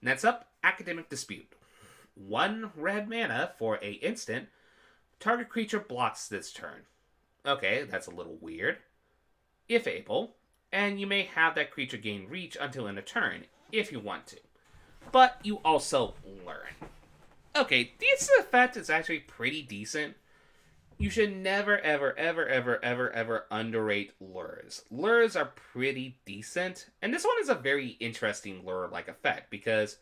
Next up, Academic Dispute. 1 red mana for a instant. Target creature blocks this turn. Okay, that's a little weird. If able, and you may have that creature gain reach until end of turn, if you want to. But you also learn. Okay, this effect is actually pretty decent. You should never, ever, ever, ever, ever, ever underrate lures. Lures are pretty decent, and this one is a very interesting lure-like effect, because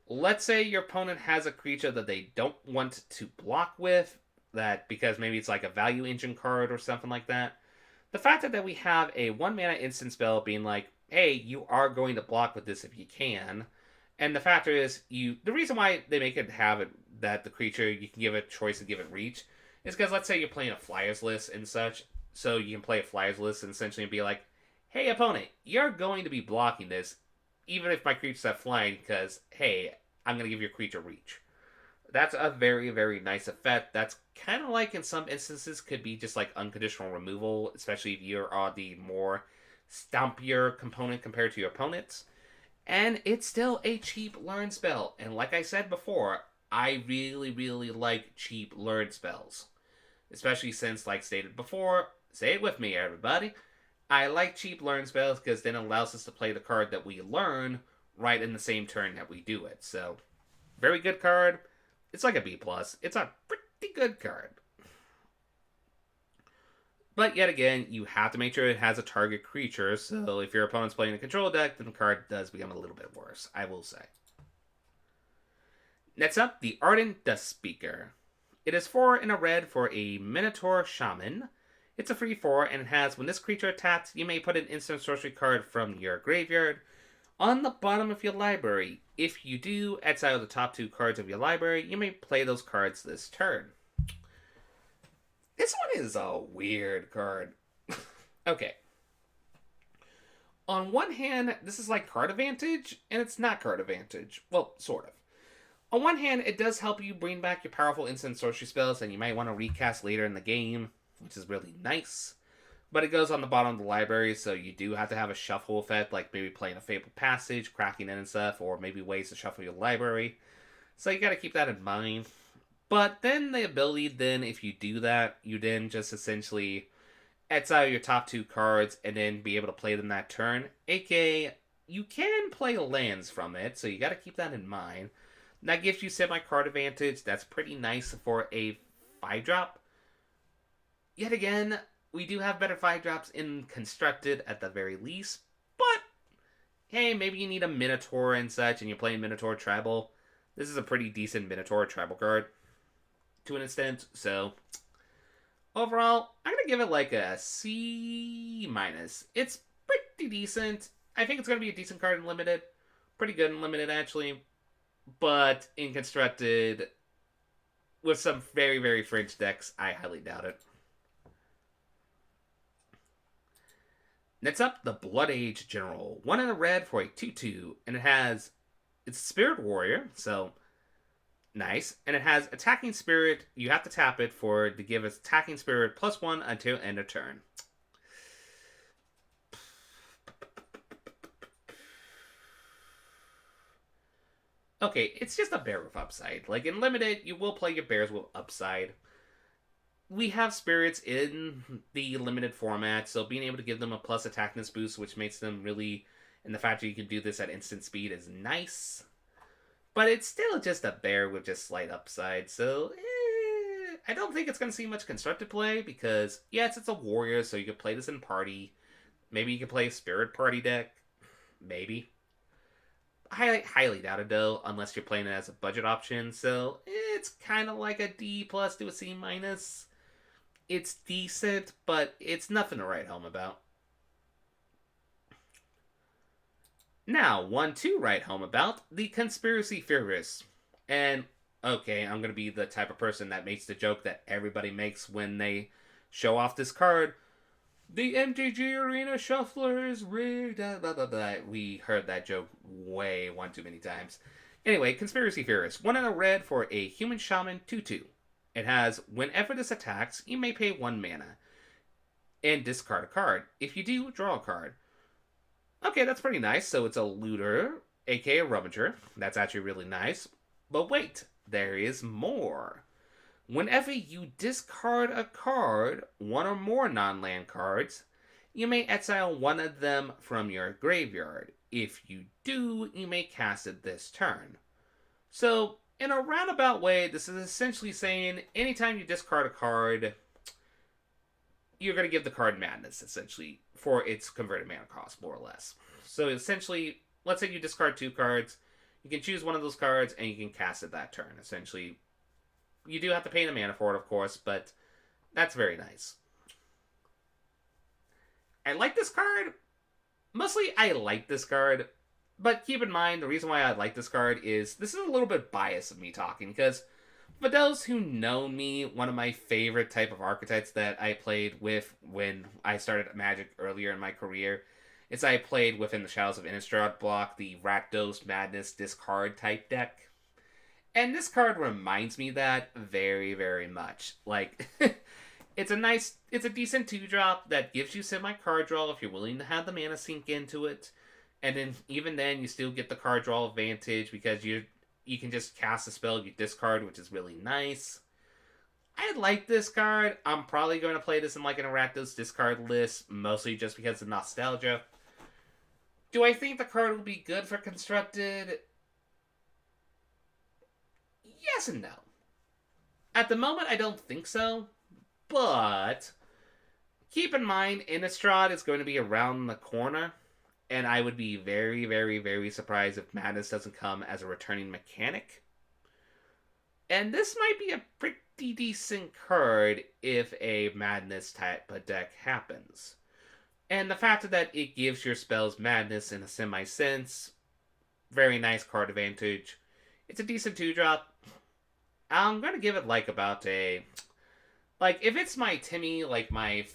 let's say your opponent has a creature that they don't want to block with, that because maybe it's like a value engine card or something like that. The fact that we have a 1 mana instant spell being like, hey, you are going to block with this if you can. And the factor is, the reason why they make it have it that the creature, you can give it choice to give it reach, is because let's say you're playing a flyers list and such, so you can play a flyers list and essentially be like, hey opponent, you're going to be blocking this, even if my creatures have flying, because, hey, I'm going to give your creature reach. That's a very, very nice effect. That's kind of like in some instances could be just like unconditional removal, especially if you are the more stompier component compared to your opponents. And it's still a cheap learn spell. And like I said before, I really, really like cheap learn spells. Especially since, like stated before, say it with me, everybody. I like cheap learn spells because then it allows us to play the card that we learn right in the same turn that we do it. So, very good card. It's like a B+. It's a pretty good card. But yet again, you have to make sure it has a target creature, so if your opponent's playing a control deck, then the card does become a little bit worse, I will say. Next up, the Ardent Speaker. It is 4 in a red for a Manafort Shaman. It's a free 4, and it has, when this creature attacks, you may put an instant sorcery card from your graveyard on the bottom of your library. If you do, exile the top 2 cards of your library, you may play those cards this turn. This one is a weird card. Okay. On one hand, this is like card advantage, and it's not card advantage. Well, sort of. On one hand, it does help you bring back your powerful instant sorcery spells, and you might want to recast later in the game, which is really nice. But it goes on the bottom of the library, so you do have to have a shuffle effect, like maybe playing a Fabled Passage, cracking it and stuff, or maybe ways to shuffle your library. So you gotta keep that in mind. But then the ability, then, if you do that, you then just essentially exile your top 2 cards and then be able to play them that turn. AKA, you can play lands from it, so you gotta keep that in mind. That gives you semi-card advantage. That's pretty nice for a 5-drop. Yet again, we do have better 5-drops in Constructed at the very least, but hey, maybe you need a Minotaur and such, and you're playing Minotaur Tribal. This is a pretty decent Minotaur Tribal card, to an extent, so overall, I'm going to give it like a C-. It's pretty decent. I think it's going to be a decent card in Limited. Pretty good in Limited, actually. But in Constructed, with some very, very fringe decks, I highly doubt it. Next up, the Blood Age General. 1 in a red for a 2/2, and it's a Spirit Warrior, so nice. And it has Attacking Spirit. You have to tap it to give us Attacking Spirit +1 until end of turn. Okay, it's just a bear with upside. Like in Limited, you will play your bears with upside. We have spirits in the limited format, so being able to give them a plus attackness boost, which makes them really, and the fact that you can do this at instant speed is nice. But it's still just a bear with just slight upside, so I don't think it's going to see much constructed play, because yes, it's a warrior, so you could play this in party. Maybe you could play a spirit party deck. Maybe. I highly doubt it though, unless you're playing it as a budget option, so it's kind of like a D+ to a C-. It's decent, but it's nothing to write home about. Now, one to write home about, the Conspiracy Theorists. And, okay, I'm going to be the type of person that makes the joke that everybody makes when they show off this card. The MTG Arena Shuffler is rigged, blah, blah, blah. We heard that joke one too many times. Anyway, Conspiracy Theorists. 1 in a red for a Human Shaman 2/2. It has, whenever this attacks, you may pay 1 mana and discard a card. If you do, draw a card. Okay, that's pretty nice. So it's a looter. aka Rummager. That's actually really nice. But wait, there is more. Whenever you discard a card, one or more non-land cards, you may exile one of them from your graveyard. If you do, you may cast it this turn. So, in a roundabout way, this is essentially saying anytime you discard a card, you're going to give the card Madness, essentially, for its converted mana cost, more or less. So, essentially, let's say you discard 2 cards, you can choose one of those cards, and you can cast it that turn, essentially. You do have to pay the mana for it, of course, but that's very nice. I like this card. Mostly, I like this card. But keep in mind, the reason why I like this card is this is a little bit biased of me talking, because for those who know me, one of my favorite type of archetypes that I played with when I started Magic earlier in my career is I played within the Shadows of Innistrad block, the Rakdos Madness discard type deck. And this card reminds me that very, very much. Like, it's a decent 2-drop that gives you semi-card draw if you're willing to have the mana sink into it. And then, even then, you still get the card draw advantage because you can just cast a spell you discard, which is really nice. I like this card. I'm probably going to play this in like an Rakdos discard list, mostly just because of nostalgia. Do I think the card will be good for Constructed? Yes and no. At the moment, I don't think so, but keep in mind, Innistrad is going to be around the corner, and I would be very, very, very surprised if Madness doesn't come as a returning mechanic. And this might be a pretty decent card if a Madness type of deck happens. And the fact that it gives your spells Madness in a semi-sense, very nice card advantage. It's a decent 2-drop. I'm going to give it like about a... Like, if it's my Timmy, like my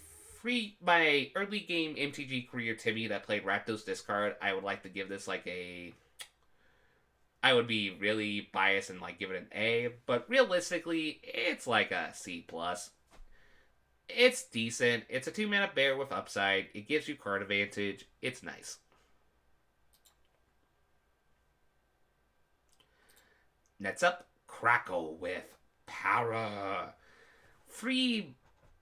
early game MTG career Timmy that played Rakdos discard, I would like to give this like a... I would be really biased and like give it an A, but realistically, it's like a C+. It's decent. It's a 2-mana bear with upside. It gives you card advantage. It's nice. Next up, Crackle with Power. 3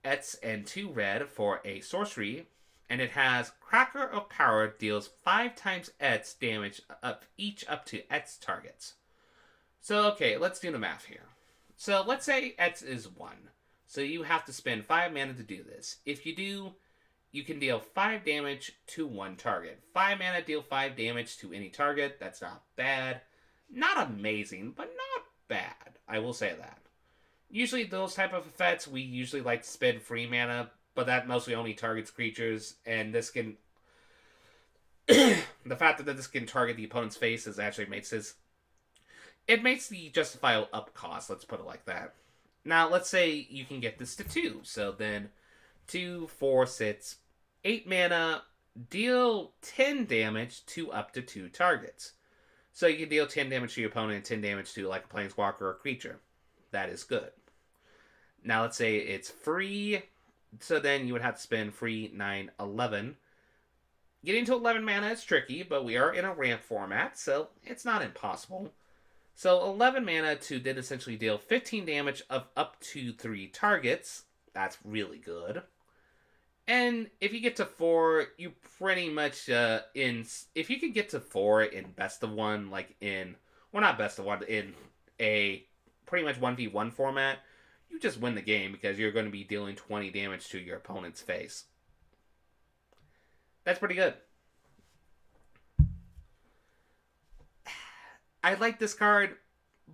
Ets and 2 red for a sorcery, and it has Cracker of Power deals 5 times Ets damage each up to Ets targets. So, okay, let's do the math here. So, let's say Ets is 1. So, you have to spend 5 mana to do this. If you do, you can deal 5 damage to one target. 5 mana, deal 5 damage to any target. That's not bad. Not amazing, but not bad. I will say that. Usually those type of effects, we usually like to spend free mana, but that mostly only targets creatures, and this can... the fact that this can target the opponent's face is actually makes this... It makes the justifiable up cost, let's put it like that. Now, let's say you can get this to 2, so then 2, 4, 6, 8 mana, deal 10 damage to up to 2 targets. So you can deal 10 damage to your opponent and 10 damage to like a planeswalker or a creature. That is good. Now let's say it's free, so then you would have to spend free 9, 11. Getting to 11 mana is tricky, but we are in a ramp format, so it's not impossible. So 11 mana to then essentially deal 15 damage of up to 3 targets. That's really good. And if you get to 4, you pretty much, if you can get to 4 in best of 1, like in, well not best of 1, in a pretty much 1v1 format, you just win the game because you're going to be dealing 20 damage to your opponent's face. That's pretty good. I like this card,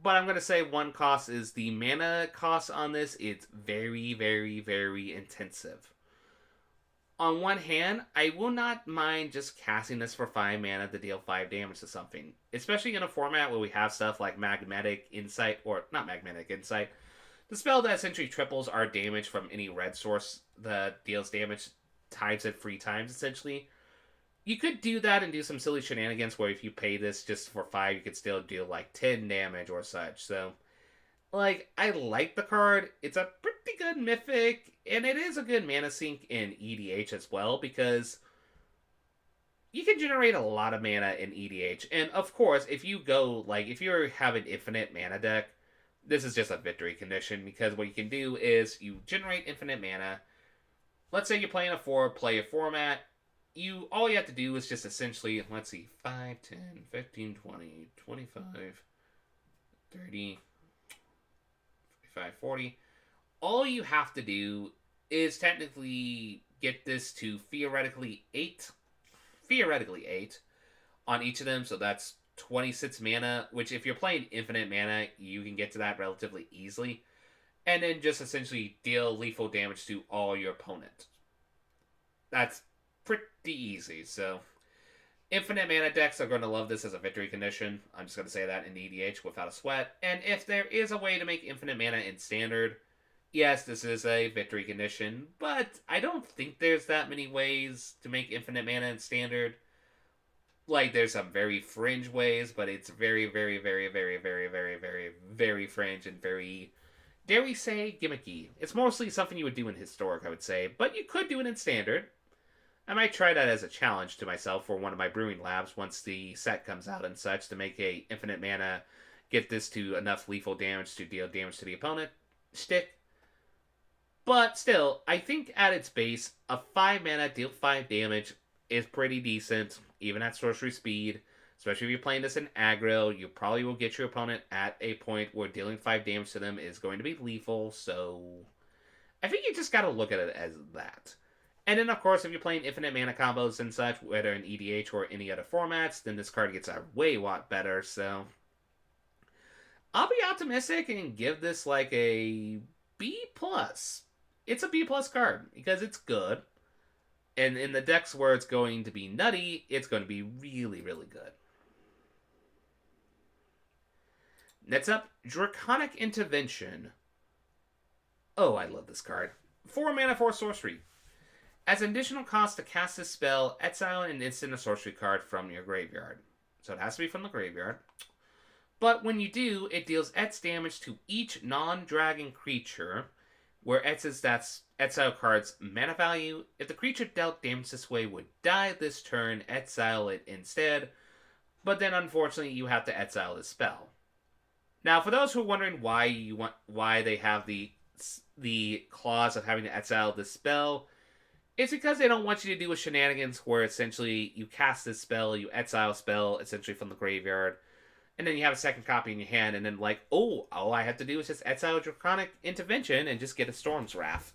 but I'm going to say one cost is the mana cost on this. It's very, very, very intensive. On one hand, I will not mind just casting this for 5 mana to deal 5 damage to something. Especially in a format where we have stuff like Magnetic Insight, or not Magnetic Insight. The spell that essentially triples our damage from any red source that deals damage times it 3 times, essentially. You could do that and do some silly shenanigans where if you pay this just for 5, you could still deal like 10 damage or such. So, like, I like the card. It's a pretty good mythic, and it is a good mana sink in EDH as well, because you can generate a lot of mana in EDH. And of course, if you go, like, if you have an infinite mana deck, this is just a victory condition, because what you can do is you generate infinite mana. Let's say you're playing a 4-player format. All you have to do is just essentially, let's see, 5, 10, 15, 20, 25, 30, 45, 40. All you have to do is technically get this to theoretically 8 on each of them, so that's 26 mana, which if you're playing infinite mana, you can get to that relatively easily. And then just essentially deal lethal damage to all your opponent. That's pretty easy, so infinite mana decks are going to love this as a victory condition. I'm just going to say that in EDH without a sweat. And if there is a way to make infinite mana in Standard, yes, this is a victory condition, but I don't think there's that many ways to make infinite mana in Standard. Like, there's some very fringe ways, but it's very, very, very, very, very, very, very, very fringe and very, dare we say, gimmicky. It's mostly something you would do in Historic, I would say, but you could do it in Standard. I might try that as a challenge to myself for one of my brewing labs once the set comes out and such, to make a infinite mana, get this to enough lethal damage to deal damage to the opponent shtick. But still, I think at its base, a 5 mana deal 5 damage is pretty decent, even at sorcery speed. Especially if you're playing this in aggro, you probably will get your opponent at a point where dealing 5 damage to them is going to be lethal, so I think you just gotta look at it as that. And then, of course, if you're playing infinite mana combos and such, whether in EDH or any other formats, then this card gets a way lot better, so I'll be optimistic and give this like a B+. It's a B+ card, because it's good. And in the decks where it's going to be nutty, it's going to be really, really good. Next up, Draconic Intervention. Oh, I love this card. 4 Manafort Sorcery. As an additional cost to cast this spell, exile an instant or sorcery card from your graveyard. So it has to be from the graveyard. But when you do, it deals X damage to each non-dragon creature, where X is that exile card's mana value. If the creature dealt damage this way would die this turn, exile it instead. But then, unfortunately, you have to exile the spell. Now, for those who are wondering why they have the clause of having to exile this spell, it's because they don't want you to do a shenanigans where essentially you cast this spell, you exile spell essentially from the graveyard, and then you have a second copy in your hand, and then like, all I have to do is just exile Draconic Intervention and just get a Storm's Wrath.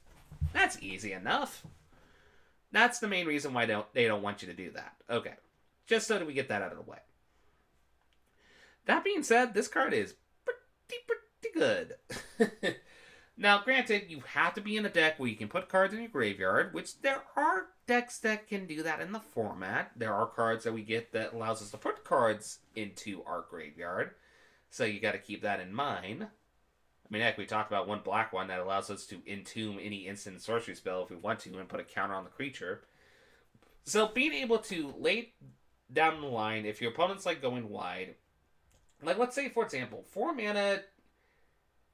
That's easy enough. That's the main reason why they don't want you to do that. Okay. Just so that we get that out of the way. That being said, this card is pretty good. Now, granted, you have to be in a deck where you can put cards in your graveyard, which there are decks that can do that in the format. There are cards that we get that allows us to put cards into our graveyard, so you got to keep that in mind. I mean, heck, we talked about one black one that allows us to entomb any instant sorcery spell if we want to and put a counter on the creature. So being able to lay down the line, if your opponent's like going wide, like let's say, for example, 4 mana,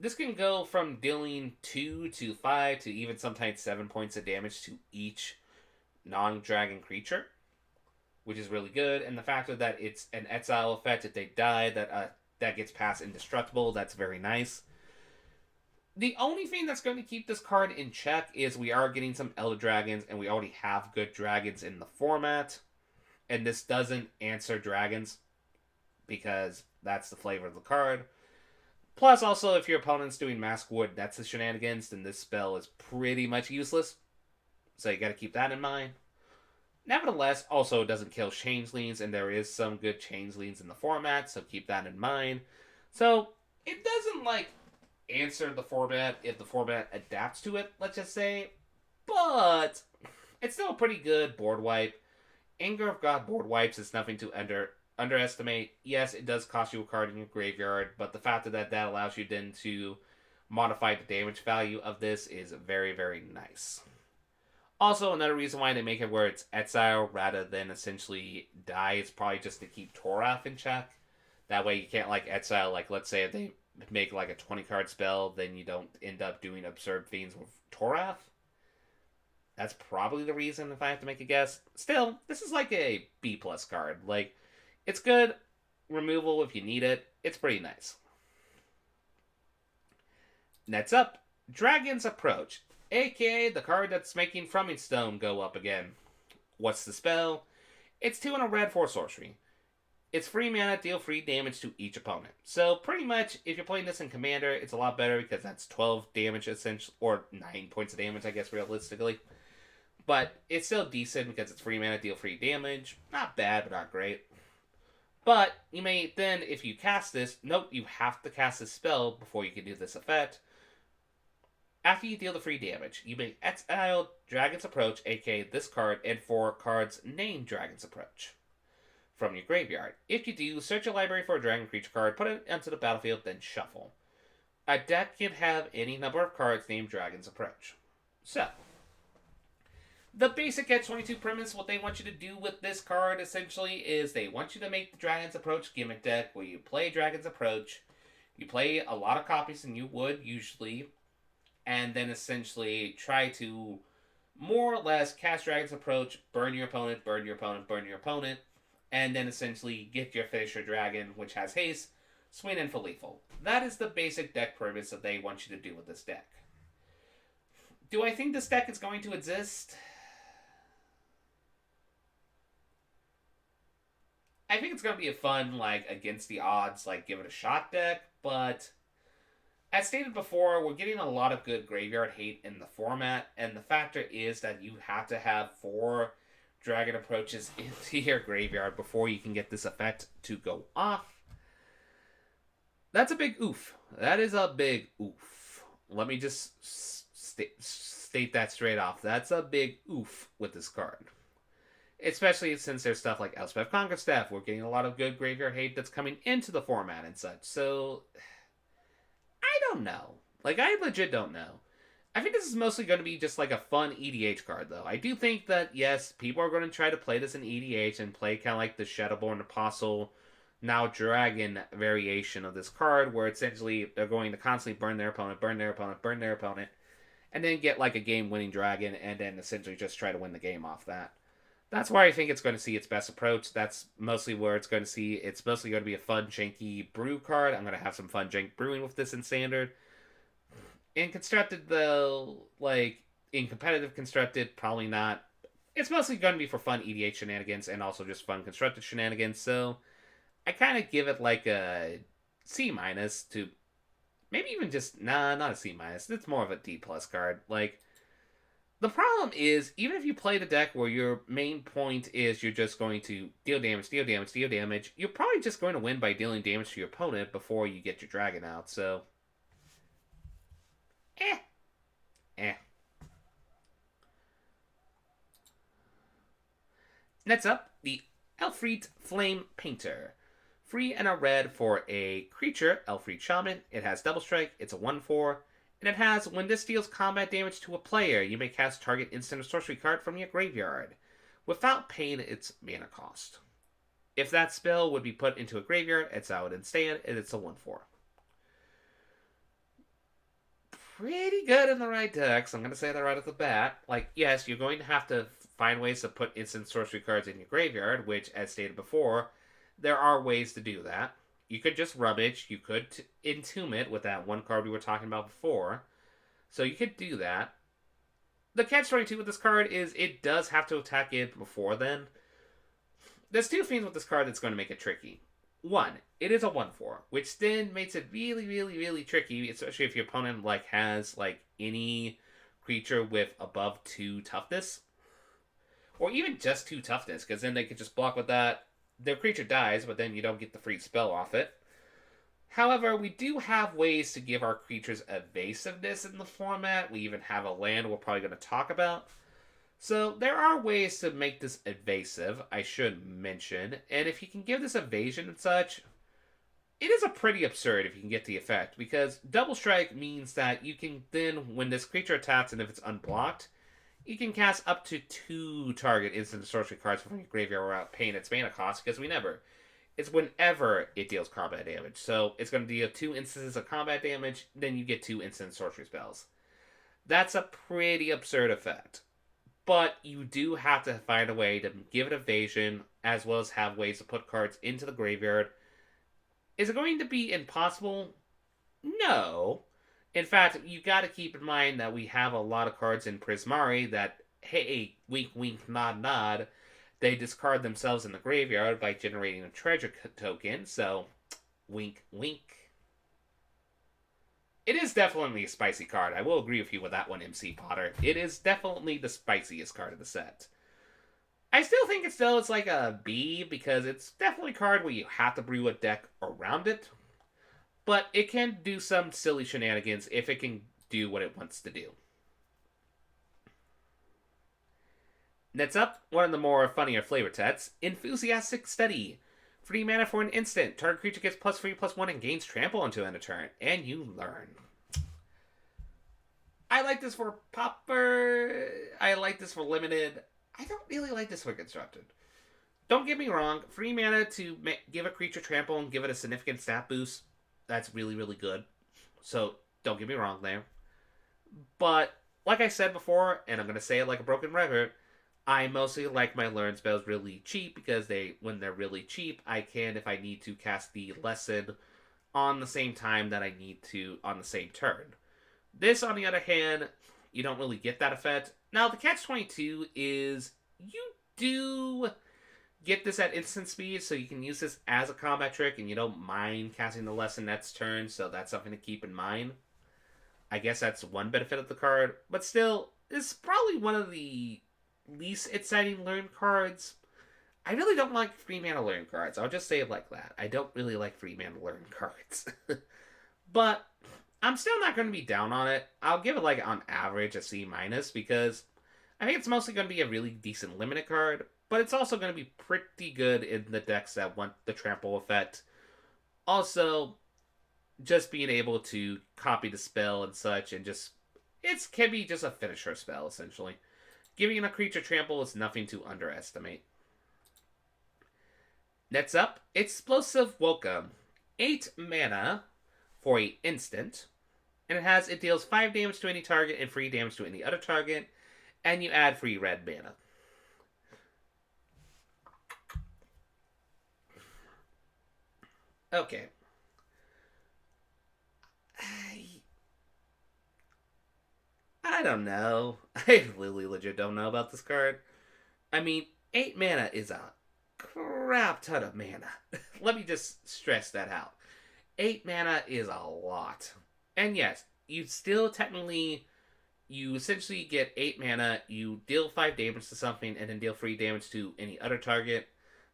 this can go from dealing 2 to 5 to even sometimes 7 points of damage to each non-dragon creature, which is really good. And the fact that it's an exile effect, if they die, that gets past indestructible, that's very nice. The only thing that's going to keep this card in check is we are getting some Elder Dragons, and we already have good dragons in the format. And this doesn't answer dragons, because that's the flavor of the card. Plus, also, if your opponent's doing Mask Wood, that's the shenanigans, then this spell is pretty much useless. So you gotta keep that in mind. Nevertheless, also, it doesn't kill Changelings, and there is some good Changelings in the format, so keep that in mind. So, it doesn't, like, answer the format if the format adapts to it, let's just say. But it's still a pretty good board wipe. Anger of God board wipes is nothing to underestimate. Yes, it does cost you a card in your graveyard, but the fact that allows you then to modify the damage value of this is very, very nice. Also, another reason why they make it where it's exile rather than essentially die is probably just to keep Toraf in check. That way you can't like exile, like let's say if they make like a 20 card spell, then you don't end up doing absurd things with Toraf. That's probably the reason if I have to make a guess. Still, this is like a B plus card. Like, it's good removal if you need it. It's pretty nice. Next up, Dragon's Approach, aka the card that's making Fuming Storm go up again. What's the spell? It's 2 and a red for sorcery. It's free mana, deal free damage to each opponent. So pretty much, if you're playing this in Commander, it's a lot better because that's 12 damage essentially, or 9 points of damage, I guess, realistically. But it's still decent because it's free mana, deal free damage. Not bad, but not great. But you may then, if you cast this, note you have to cast this spell before you can do this effect. After you deal the free damage, you may exile Dragon's Approach, aka this card, and 4 cards named Dragon's Approach from your graveyard. If you do, search your library for a dragon creature card, put it onto the battlefield, then shuffle. A deck can have any number of cards named Dragon's Approach. So, the basic Edge22 premise, what they want you to do with this card, essentially, is they want you to make the Dragon's Approach gimmick deck, where you play Dragon's Approach, you play a lot of copies than you would usually, and then essentially try to more or less cast Dragon's Approach, burn your opponent, burn your opponent, burn your opponent, and then essentially get your finisher dragon, which has haste, swing in for lethal. That is the basic deck premise that they want you to do with this deck. Do I think this deck is going to exist? I think it's going to be a fun, like, against the odds, like, give it a shot deck, but as stated before, we're getting a lot of good graveyard hate in the format, and the factor is that you have to have 4 Dragon Approaches into your graveyard before you can get this effect to go off. That's a big oof. That is a big oof. Let me just state that straight off. That's a big oof with this card. Especially since there's stuff like Elspeth Conquerstaff. We're getting a lot of good graveyard hate that's coming into the format and such. So, I don't know. Like, I legit don't know. I think this is mostly going to be just like a fun EDH card, though. I do think that, yes, people are going to try to play this in EDH and play kind of like the Shadowborn Apostle, now Dragon variation of this card, where essentially they're going to constantly burn their opponent, burn their opponent, burn their opponent, and then get like a game-winning dragon, and then essentially just try to win the game off that. That's where I think it's going to see its best approach. That's mostly where it's going to see. It's mostly going to be a fun, janky brew card. I'm going to have some fun jank brewing with this in Standard. In Constructed, though, like, in Competitive Constructed, probably not. It's mostly going to be for fun EDH shenanigans and also just fun Constructed shenanigans, so I kind of give it like a C- to maybe even just, not a C-. It's more of a D+ card. Like, the problem is, even if you play the deck where your main point is you're just going to deal damage, deal damage, deal damage, you're probably just going to win by dealing damage to your opponent before you get your dragon out, so Next up, the Alfred Flame Painter. Free and a red for a creature, Alfred Shaman. It has double strike, it's a 1/4, and it has, when this deals combat damage to a player, you may cast target instant or sorcery card from your graveyard, without paying its mana cost. If that spell would be put into a graveyard, it's out instead, and it's a 1/4. Pretty good in the right decks. I'm going to say that right off the bat. Like, yes, you're going to have to find ways to put instant sorcery cards in your graveyard, which, as stated before, there are ways to do that. You could just rummage. You could entomb it with that one card we were talking about before. So you could do that. The catch-22 with this card is it does have to attack it before then. There's 2 things with this card that's going to make it tricky. 1, it is a 1/4, which then makes it really, really, really tricky, especially if your opponent has any creature with above 2 toughness, or even just 2 toughness, because then they could just block with that. Their creature dies, but then you don't get the free spell off it. However, we do have ways to give our creatures evasiveness in the format. We even have a land we're probably going to talk about. So there are ways to make this evasive, I should mention, and if you can give this evasion and such, it is a pretty absurd if you can get the effect, because double strike means that you can then, when this creature attacks and if it's unblocked, you can cast up to 2 target instant sorcery cards from your graveyard without paying its mana cost, because it's whenever it deals combat damage. So it's going to deal 2 instances of combat damage, then you get 2 instant sorcery spells. That's a pretty absurd effect. but you do have to find a way to give it evasion, as well as have ways to put cards into the graveyard. Is it going to be impossible? No. In fact, you got to keep in mind that we have a lot of cards in Prismari that, hey, wink, wink, nod, nod, they discard themselves in the graveyard by generating a treasure token, so wink, wink. It is definitely a spicy card. I will agree with you with that one, MC Potter. It is definitely the spiciest card of the set. I still think it's like a B, because it's definitely a card where you have to brew a deck around it. But it can do some silly shenanigans if it can do what it wants to do. Next up, one of the more funnier flavor tests, Enthusiastic Study. 3 mana for an instant. Target creature gets +3/+1 and gains trample until end of turn. And you learn. I like this for Popper. I like this for Limited. I don't really like this for Constructed. Don't get me wrong. 3 mana to give a creature trample and give it a significant stat boost. That's really, really good. So, don't get me wrong there. But, like I said before, and I'm going to say it like a broken record, I mostly like my learn spells really cheap, because when they're really cheap, I can, if I need to, cast the lesson on the same time that I need to on the same turn. This, on the other hand, you don't really get that effect. Now, the catch-22 is you do get this at instant speed, so you can use this as a combat trick, and you don't mind casting the lesson next turn, so that's something to keep in mind. I guess that's one benefit of the card, but still, it's probably one of the least exciting learn cards. I really don't like 3 mana learn cards. I'll just say it like that. I don't really like 3 mana learn cards. But I'm still not going to be down on it. I'll give it like on average a C-, because I think it's mostly going to be a really decent limited card, but it's also going to be pretty good in the decks that want the trample effect. Also, just being able to copy the spell and such, and just, it can be just a finisher spell, essentially. Giving a creature trample is nothing to underestimate. Next up, Explosive Welcome. 8 mana for an instant, and it deals 5 damage to any target and 3 damage to any other target, and you add 3 red mana. Okay. I don't know. I really legit don't know about this card. I mean, 8 mana is a crap ton of mana. Let me just stress that out. 8 mana is a lot. And yes, you essentially get 8 mana, you deal 5 damage to something, and then deal 3 damage to any other target.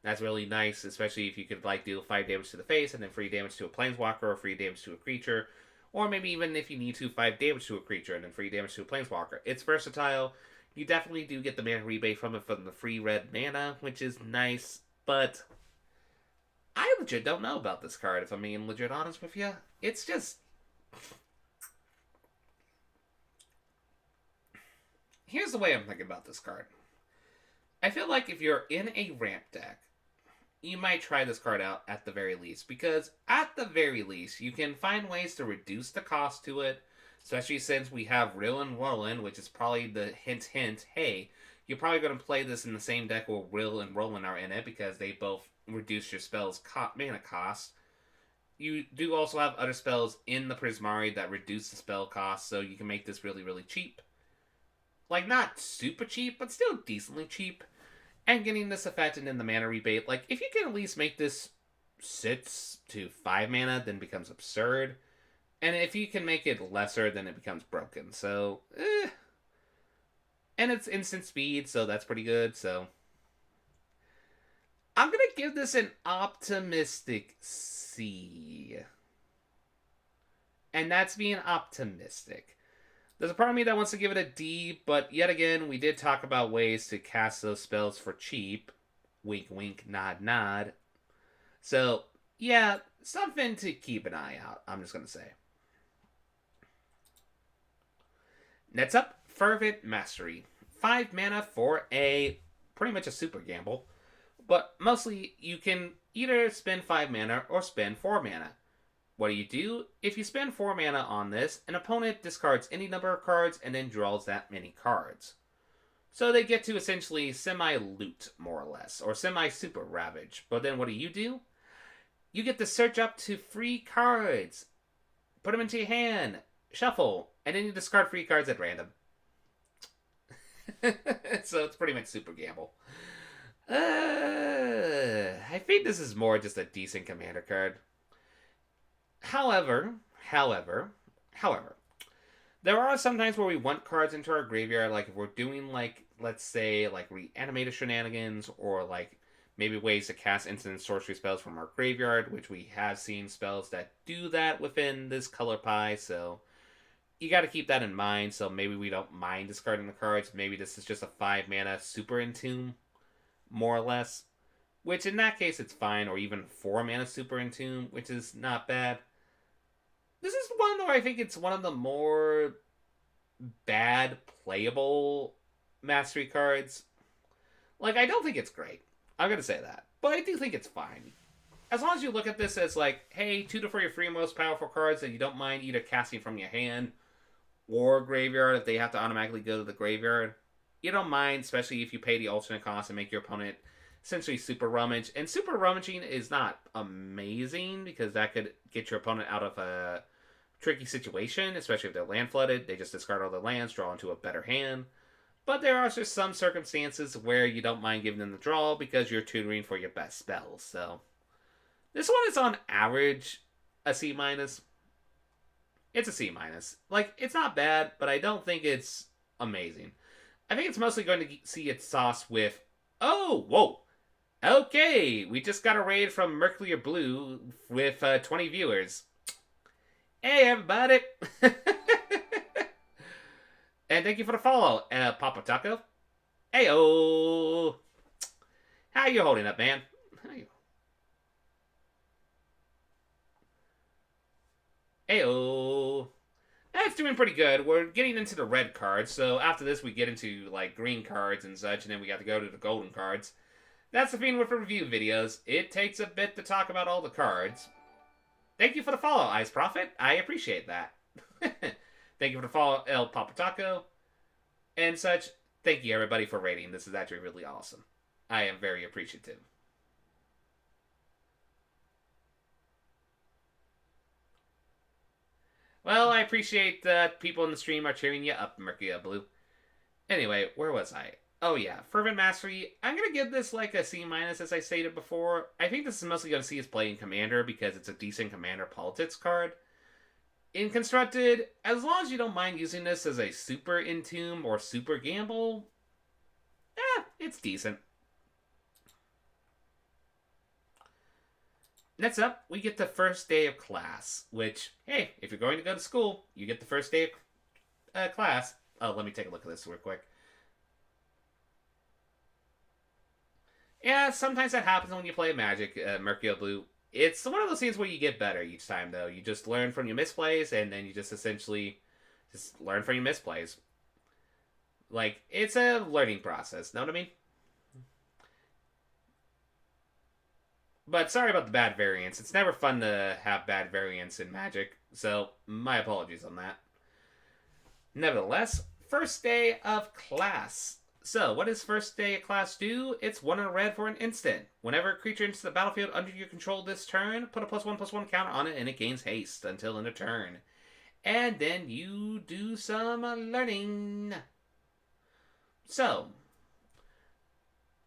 That's really nice, especially if you could deal 5 damage to the face, and then 3 damage to a planeswalker, or 3 damage to a creature. Or maybe even if you need to, 5 damage to a creature, and then 3 damage to a planeswalker. It's versatile. You definitely do get the mana rebate from it from the free red mana, which is nice, but I legit don't know about this card, if I'm being legit honest with you. It's just... Here's the way I'm thinking about this card. I feel like if you're in a ramp deck, you might try this card out at the very least, because at the very least, you can find ways to reduce the cost to it, especially since we have Rill and Roland, which is probably the hint, hey, you're probably going to play this in the same deck where Rill and Roland are in it, because they both reduce your spell's mana cost. You do also have other spells in the Prismari that reduce the spell cost, so you can make this really, really cheap. Like, not super cheap, but still decently cheap. And getting this effect and then the mana rebate, if you can at least make this 6 to 5 mana, then it becomes absurd. And if you can make it lesser, then it becomes broken. So, And it's instant speed, so that's pretty good, so... I'm gonna give this an optimistic C. And that's being optimistic. There's a part of me that wants to give it a D, but yet again, we did talk about ways to cast those spells for cheap. Wink, wink, nod, nod. So, yeah, something to keep an eye out, I'm just going to say. Next up, Fervent Mastery. 5 mana for pretty much a super gamble. But mostly, you can either spend 5 mana or spend 4 mana. What do? If you spend 4 mana on this, an opponent discards any number of cards and then draws that many cards. So they get to essentially semi-loot, more or less, or semi-super ravage. But then what do? You get to search up to free cards, put them into your hand, shuffle, and then you discard free cards at random. So it's pretty much super gamble. I think this is more just a decent commander card. However, however, there are some times where we want cards into our graveyard, like if we're doing like, let's say, like reanimated shenanigans, or like maybe ways to cast instant sorcery spells from our graveyard, which we have seen spells that do that within this color pie, so you got to keep that in mind. So maybe we don't mind discarding the cards. Maybe this is just a 5 mana super entomb, more or less. Which in that case it's fine, or even 4 mana super entomb, which is not bad. This is one where I think it's one of the more bad playable mastery cards. Like, I don't think it's great. I'm gonna say that. But I do think it's fine. As long as you look at this as like, hey, 2 to 4 your 3 most powerful cards that you don't mind either casting from your hand or graveyard if they have to automatically go to the graveyard. You don't mind, especially if you pay the alternate cost and make your opponent essentially super rummage. And super rummaging is not amazing because that could get your opponent out of a tricky situation, especially if they're land flooded. They just discard all their lands, draw into a better hand. But there are just some circumstances where you don't mind giving them the draw because you're tutoring for your best spells. So this one is on average a C minus. It's a C minus. Like, it's not bad, but I don't think it's amazing. I think it's mostly going to see its sauce with, oh, whoa. Okay, we just got a raid from Mercury Blue with 20 viewers. Hey, everybody. And thank you for the follow, Papa Taco. Heyo. How you holding up, man? Heyo. That's doing pretty good. We're getting into the red cards, so after this we get into like green cards and such, and then we got to go to the golden cards. That's the thing with the review videos. It takes a bit to talk about all the cards. Thank you for the follow, Ice Prophet. I appreciate that. Thank you for the follow, El Papataco, and such. Thank you, everybody, for rating. This is actually really awesome. I am very appreciative. Well, I appreciate that people in the stream are cheering you up, Mercury Blue. Anyway, where was I? Oh yeah, Fervent Mastery. I'm gonna give this like a C minus, as I stated before. I think this is mostly gonna see us play in Commander because it's a decent Commander politics card. In Constructed, as long as you don't mind using this as a super entomb or super gamble, it's decent. Next up, we get the first day of class, which, hey, if you're going to go to school, you get the first day of class. Oh, let me take a look at this real quick. Yeah, sometimes that happens when you play Magic, Mercury Blue. It's one of those things where you get better each time, though. You just learn from your misplays, and then you just essentially just learn from your misplays. Like, it's a learning process, know what I mean? But sorry about the bad variants. It's never fun to have bad variants in Magic, so my apologies on that. Nevertheless, first day of class. So, what does first day of class do? It's 1 in red for an instant. Whenever a creature enters the battlefield under your control this turn, put a +1/+1 counter on it and it gains haste until end of turn. And then you do some learning. So,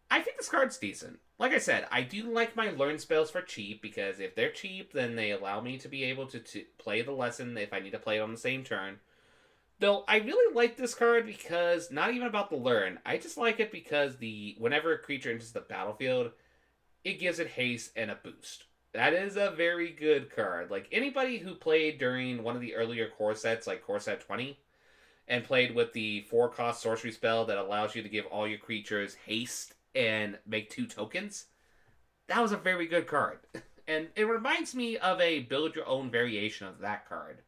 I think this card's decent. Like I said, I do like my learn spells for cheap, because if they're cheap, then they allow me to be able to play the lesson if I need to play it on the same turn. Though, I really like this card because, not even about the learn, I just like it because whenever a creature enters the battlefield, it gives it haste and a boost. That is a very good card. Like, anybody who played during one of the earlier core sets, like core set 20, and played with the 4-cost sorcery spell that allows you to give all your creatures haste and make 2 tokens, that was a very good card. And it reminds me of a build your own variation of that card.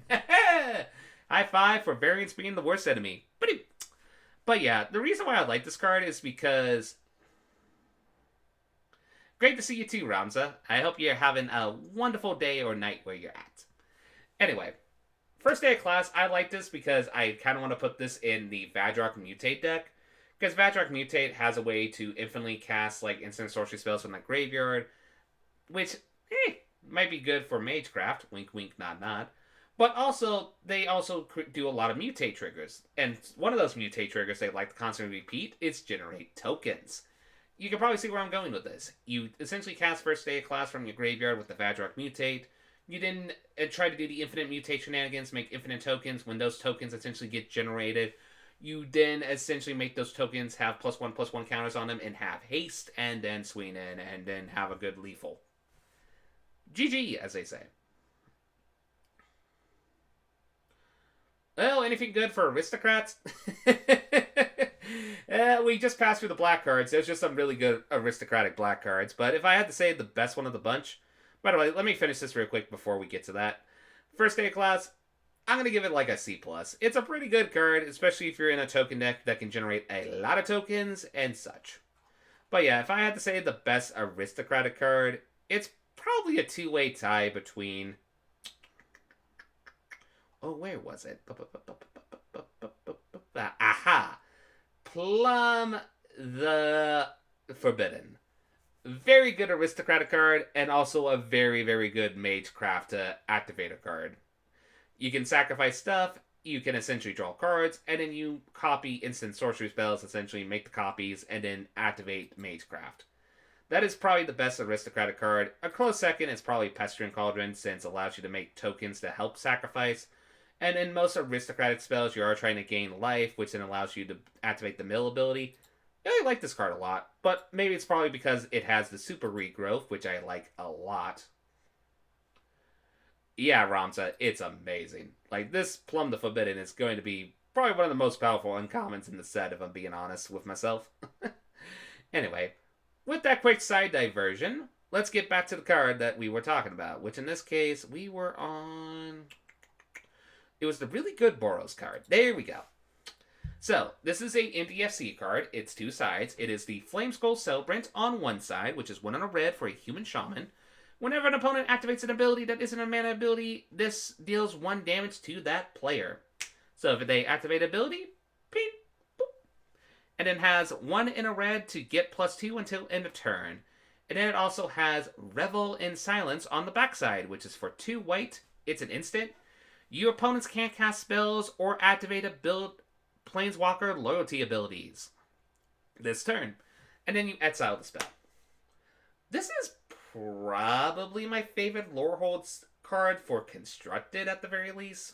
High five for variance being the worst enemy. But yeah, the reason why I like this card is because... Great to see you too, Ramza. I hope you're having a wonderful day or night where you're at. Anyway, First day of class, I like this because I kind of want to put this in the Vadrock Mutate deck. Because Vadrock Mutate has a way to infinitely cast like instant sorcery spells from the graveyard, which might be good for Magecraft. Wink, wink, nod, nod. But also, they also do a lot of mutate triggers. And one of those mutate triggers they like to constantly repeat is generate tokens. You can probably see where I'm going with this. You essentially cast first day of class from your graveyard with the Vadrock Mutate. You then try to do the infinite mutate shenanigans, make infinite tokens. When those tokens essentially get generated, you then essentially make those tokens have +1/+1 counters on them and have haste, and then swing in, and then have a good lethal. GG, as they say. Well, anything good for aristocrats? We just passed through the black cards. There's just some really good aristocratic black cards. But if I had to say the best one of the bunch... By the way, let me finish this real quick before we get to that. First day of class, I'm going to give it like a C+. It's a pretty good card, especially if you're in a token deck that can generate a lot of tokens and such. But yeah, if I had to say the best aristocratic card, it's probably a two-way tie between... Oh, where was it? Aha! Plum the Forbidden. Very good aristocratic card, and also a very, very good Magecraft activator card. You can sacrifice stuff, you can essentially draw cards, and then you copy instant sorcery spells, essentially make the copies, and then activate Magecraft. That is probably the best aristocratic card. A close second is probably Pestering Cauldron, since it allows you to make tokens to help sacrifice. And in most aristocratic spells, you are trying to gain life, which then allows you to activate the mill ability. I really like this card a lot, but maybe it's probably because it has the super regrowth, which I like a lot. Yeah, Ramza, it's amazing. Like, this Plum the Forbidden is going to be probably one of the most powerful uncommons in the set, if I'm being honest with myself. Anyway, with that quick side diversion, let's get back to the card that we were talking about, which in this case, we were on... It was the really good Boros card. There we go. So, this is a MDFC card. It's two sides. It is the Flameskull Celebrant on one side, which is 1 and a red for a human shaman. Whenever an opponent activates an ability that isn't a mana ability, this deals 1 damage to that player. So if they activate ability, ping, boop. And then has 1 in a red to get +2 until end of turn. And then it also has Revel in Silence on the backside, which is for 2 white. It's an instant. Your opponents can't cast spells or activate Planeswalker loyalty abilities this turn. And then you exile the spell. This is probably my favorite Lorehold card for Constructed at the very least.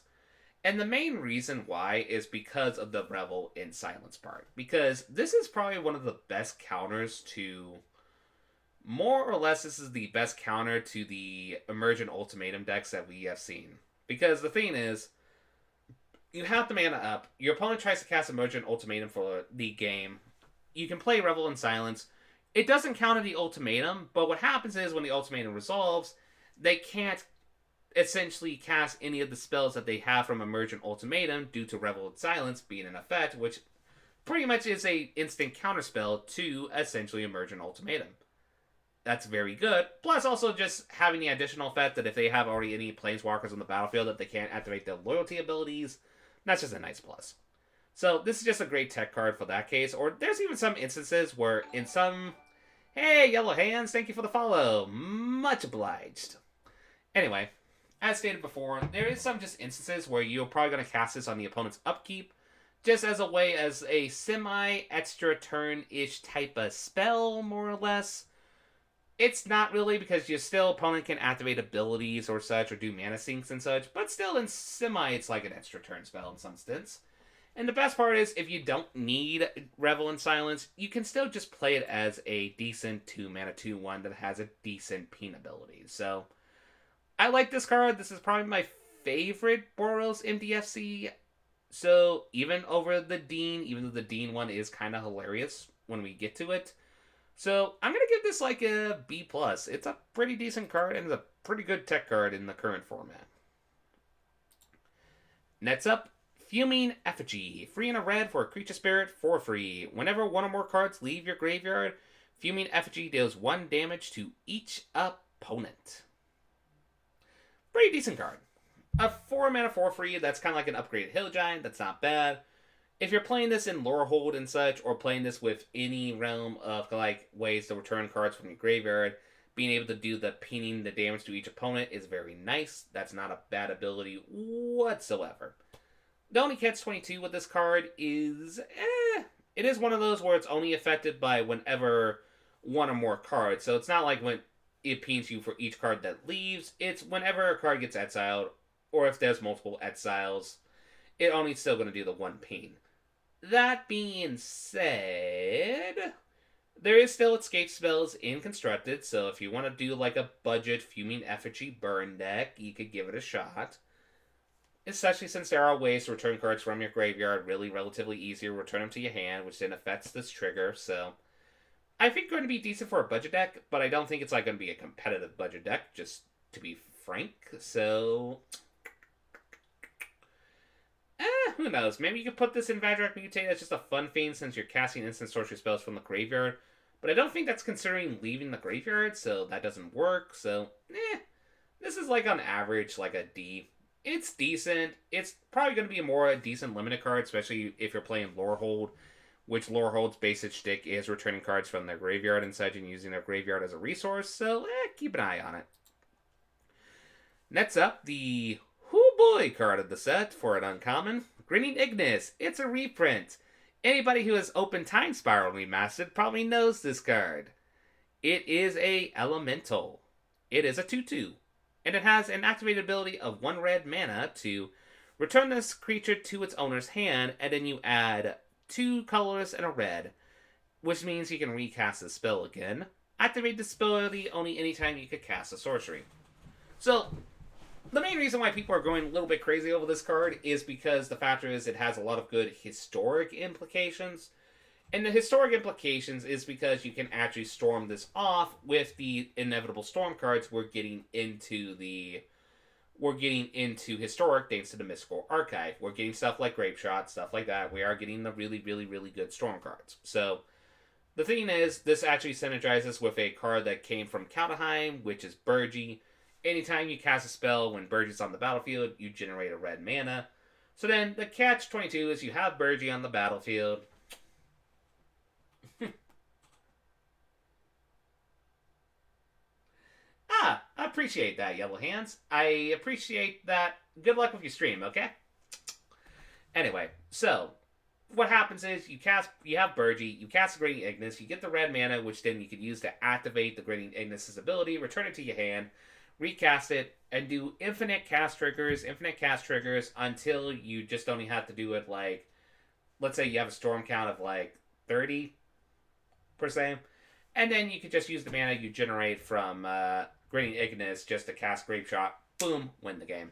And the main reason why is because of the Revel in Silence part. Because this is probably one of the best counters to... More or less, this is the best counter to the Emergent Ultimatum decks that we have seen. Because the thing is, you have the mana up, your opponent tries to cast Emergent Ultimatum for the game, you can play Revel in Silence. It doesn't counter the ultimatum, but what happens is when the ultimatum resolves, they can't essentially cast any of the spells that they have from Emergent Ultimatum due to Revel in Silence being in effect, which pretty much is a instant counterspell to essentially Emergent Ultimatum. That's very good. Plus also just having the additional effect that if they have already any Planeswalkers on the battlefield that they can't activate their loyalty abilities, that's just a nice plus. So this is just a great tech card for that case. Or there's even some instances where in some... Hey, Yellow Hands, thank you for the follow. Much obliged. Anyway, as stated before, there is some just instances where you're probably going to cast this on the opponent's upkeep, just as a way as a semi-extra turn-ish type of spell, more or less. It's not really, because your still opponent can activate abilities or such, or do mana sinks and such, but still in semi, it's like an extra turn spell in some sense. And the best part is, if you don't need Revel in Silence, you can still just play it as a decent 2-mana 2/1 that has a decent peen ability. So, I like this card. This is probably my favorite Boros MDFC. So, even over the Dean, even though the Dean one is kind of hilarious when we get to it. So, I'm going to give this like a B+. It's a pretty decent card, and it's a pretty good tech card in the current format. Next up, Fuming Effigy. 3 and a red for a creature spirit for free. Whenever 1 or more cards leave your graveyard, Fuming Effigy deals 1 damage to each opponent. Pretty decent card. A 4 mana 4/3, that's kind of like an upgraded Hill Giant. That's not bad. If you're playing this in Lorehold and such, or playing this with any realm of like ways to return cards from your graveyard, being able to do the pinning the damage to each opponent is very nice. That's not a bad ability whatsoever. The only catch 22 with this card is, it is one of those where it's only affected by whenever one or more cards. So it's not like when it pings you for each card that leaves. It's whenever a card gets exiled, or if there's multiple exiles, it only still going to do the one ping. That being said, there is still escape spells in Constructed, so if you want to do like a budget Fuming Effigy burn deck, you could give it a shot. Especially since there are ways to return cards from your graveyard really relatively easier, return them to your hand, which then affects this trigger, so I think going to be decent for a budget deck, but I don't think it's like going to be a competitive budget deck, just to be frank, so who knows? Maybe you could put this in Vadrak Mutate as just a fun thing since you're casting instant sorcery spells from the graveyard. But I don't think that's considering leaving the graveyard, so that doesn't work. So, this is like on average like a D. It's decent. It's probably going to be a more decent limited card, especially if you're playing Lorehold, which Lorehold's basic shtick is returning cards from their graveyard and such and using their graveyard as a resource. So, keep an eye on it. Next up, the Hoo Boy card of the set for an uncommon. Grinning Ignis. It's a reprint. Anybody who has opened Time Spiral Remastered probably knows this card. It is a elemental. It is a 2/2. And it has an activated ability of 1 red mana to return this creature to its owner's hand, and then you add 2 colors and a red, which means you can recast the spell again. Activate this ability only anytime you could cast a sorcery. So, the main reason why people are going a little bit crazy over this card is because the factor is it has a lot of good historic implications. And the historic implications is because you can actually storm this off with the inevitable storm cards we're getting into historic thanks to the Mystical Archive. We're getting stuff like Grape Shot, stuff like that. We are getting the really, really, really good storm cards. So the thing is, this actually synergizes with a card that came from Kaldheim, which is Burgi. Anytime you cast a spell when Burgi's on the battlefield, you generate a red mana. So then, the catch-22 is you have Burgi on the battlefield. I appreciate that, Yellow Hands. I appreciate that. Good luck with your stream, okay? Anyway, so what happens is you have Burgi, you cast the Grinning Ignis, you get the red mana, which then you can use to activate the Grinning Ignis' ability, return it to your hand, recast it, and do infinite cast triggers until you just only have to do it like, let's say you have a storm count of like 30 per se, and then you can just use the mana you generate from Grinning Ignis just to cast Grape Shot, boom, win the game.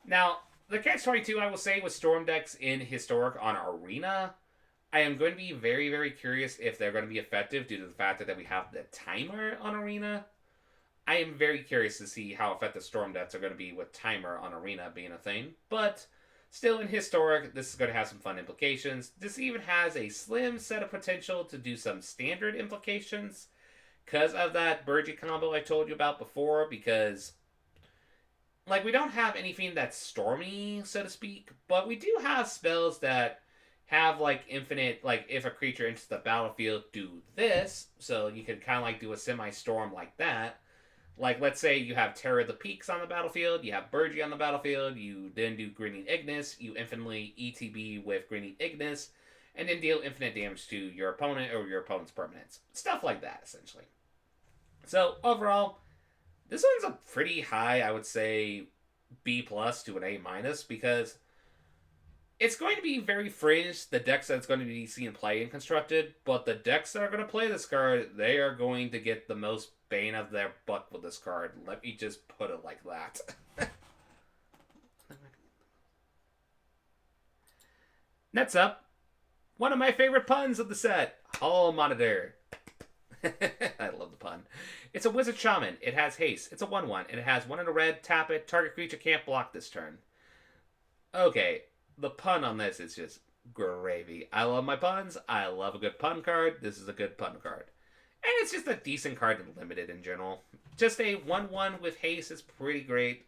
Now, the catch-22 I will say with storm decks in Historic on Arena, I am going to be very, very curious if they're going to be effective due to the fact that we have the timer on Arena. I am very curious to see how effective storm decks are going to be with timer on Arena being a thing. But still in Historic, this is going to have some fun implications. This even has a slim set of potential to do some standard implications because of that Burgi combo I told you about before. Because, like, we don't have anything that's stormy, so to speak, but we do have spells that have, like, infinite, like, if a creature enters the battlefield, do this. So you can kind of, like, do a semi-storm like that. Like, let's say you have Terror of the Peaks on the battlefield, you have Burgi on the battlefield, you then do Grinning Ignis, you infinitely ETB with Grinning Ignis, and then deal infinite damage to your opponent or your opponent's permanents. Stuff like that, essentially. So, overall, this one's a pretty high, I would say, B plus to an A minus, because it's going to be very fringe, the decks that it's going to be seen play in Constructed, but the decks that are going to play this card, they are going to get the most bang of their buck with this card. Let me just put it like that. Next up, one of my favorite puns of the set, Hall Monitor. I love the pun. It's a Wizard Shaman. It has haste. It's a 1/1, and it has 1 in a red. Tap it. Target creature can't block this turn. Okay, the pun on this is just gravy. I love my puns. I love a good pun card. This is a good pun card. And it's just a decent card in Limited in general. Just a 1/1 with haste is pretty great.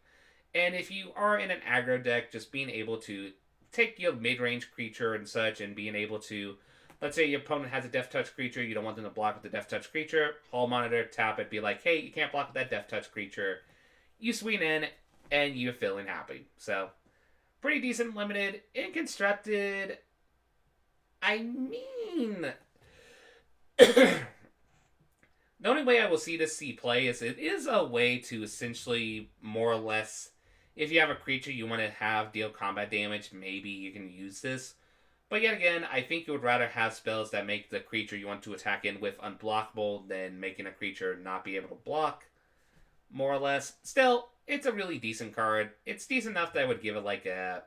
And if you are in an aggro deck, just being able to take your mid-range creature and such, and being able to, let's say your opponent has a Death Touch creature, you don't want them to block with the Death Touch creature, Hall Monitor, tap it, be like, hey, you can't block with that Death Touch creature. You swing in, and you're feeling happy. So, pretty decent limited. In constructed, I mean, the only way I will see this see play is it is a way to essentially more or less, if you have a creature you want to have deal combat damage, maybe you can use this. But yet again, I think you would rather have spells that make the creature you want to attack in with unblockable than making a creature not be able to block, more or less. Still, it's a really decent card. It's decent enough that I would give it like a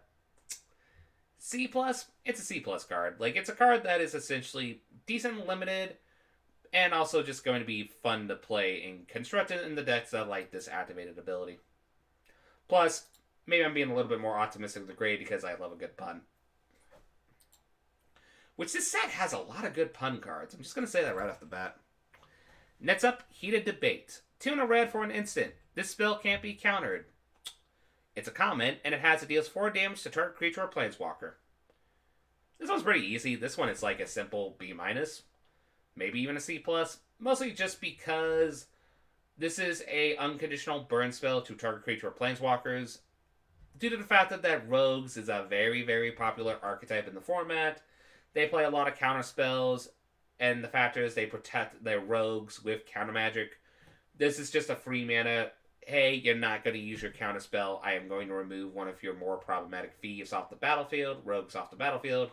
C+. It's a C+ card. Like, it's a card that is essentially decent limited, and also just going to be fun to play and constructed in the decks that like this activated ability. Plus, maybe I'm being a little bit more optimistic with the grade because I love a good pun. Which this set has a lot of good pun cards. I'm just going to say that right off the bat. Next up, Heated Debate. 2 and a red for an instant. This spell can't be countered. It's a comment, and it deals 4 damage to target creature or planeswalker. This one's pretty easy. This one is like a simple B-, maybe even a C+, mostly just because this is a unconditional burn spell to target creature or planeswalkers. Due to the fact that rogues is a very, very popular archetype in the format, they play a lot of counter spells, and the fact is they protect their rogues with counter magic. This is just a free mana. Hey, you're not going to use your counter spell. I am going to remove one of your more problematic thieves off the battlefield, rogues off the battlefield.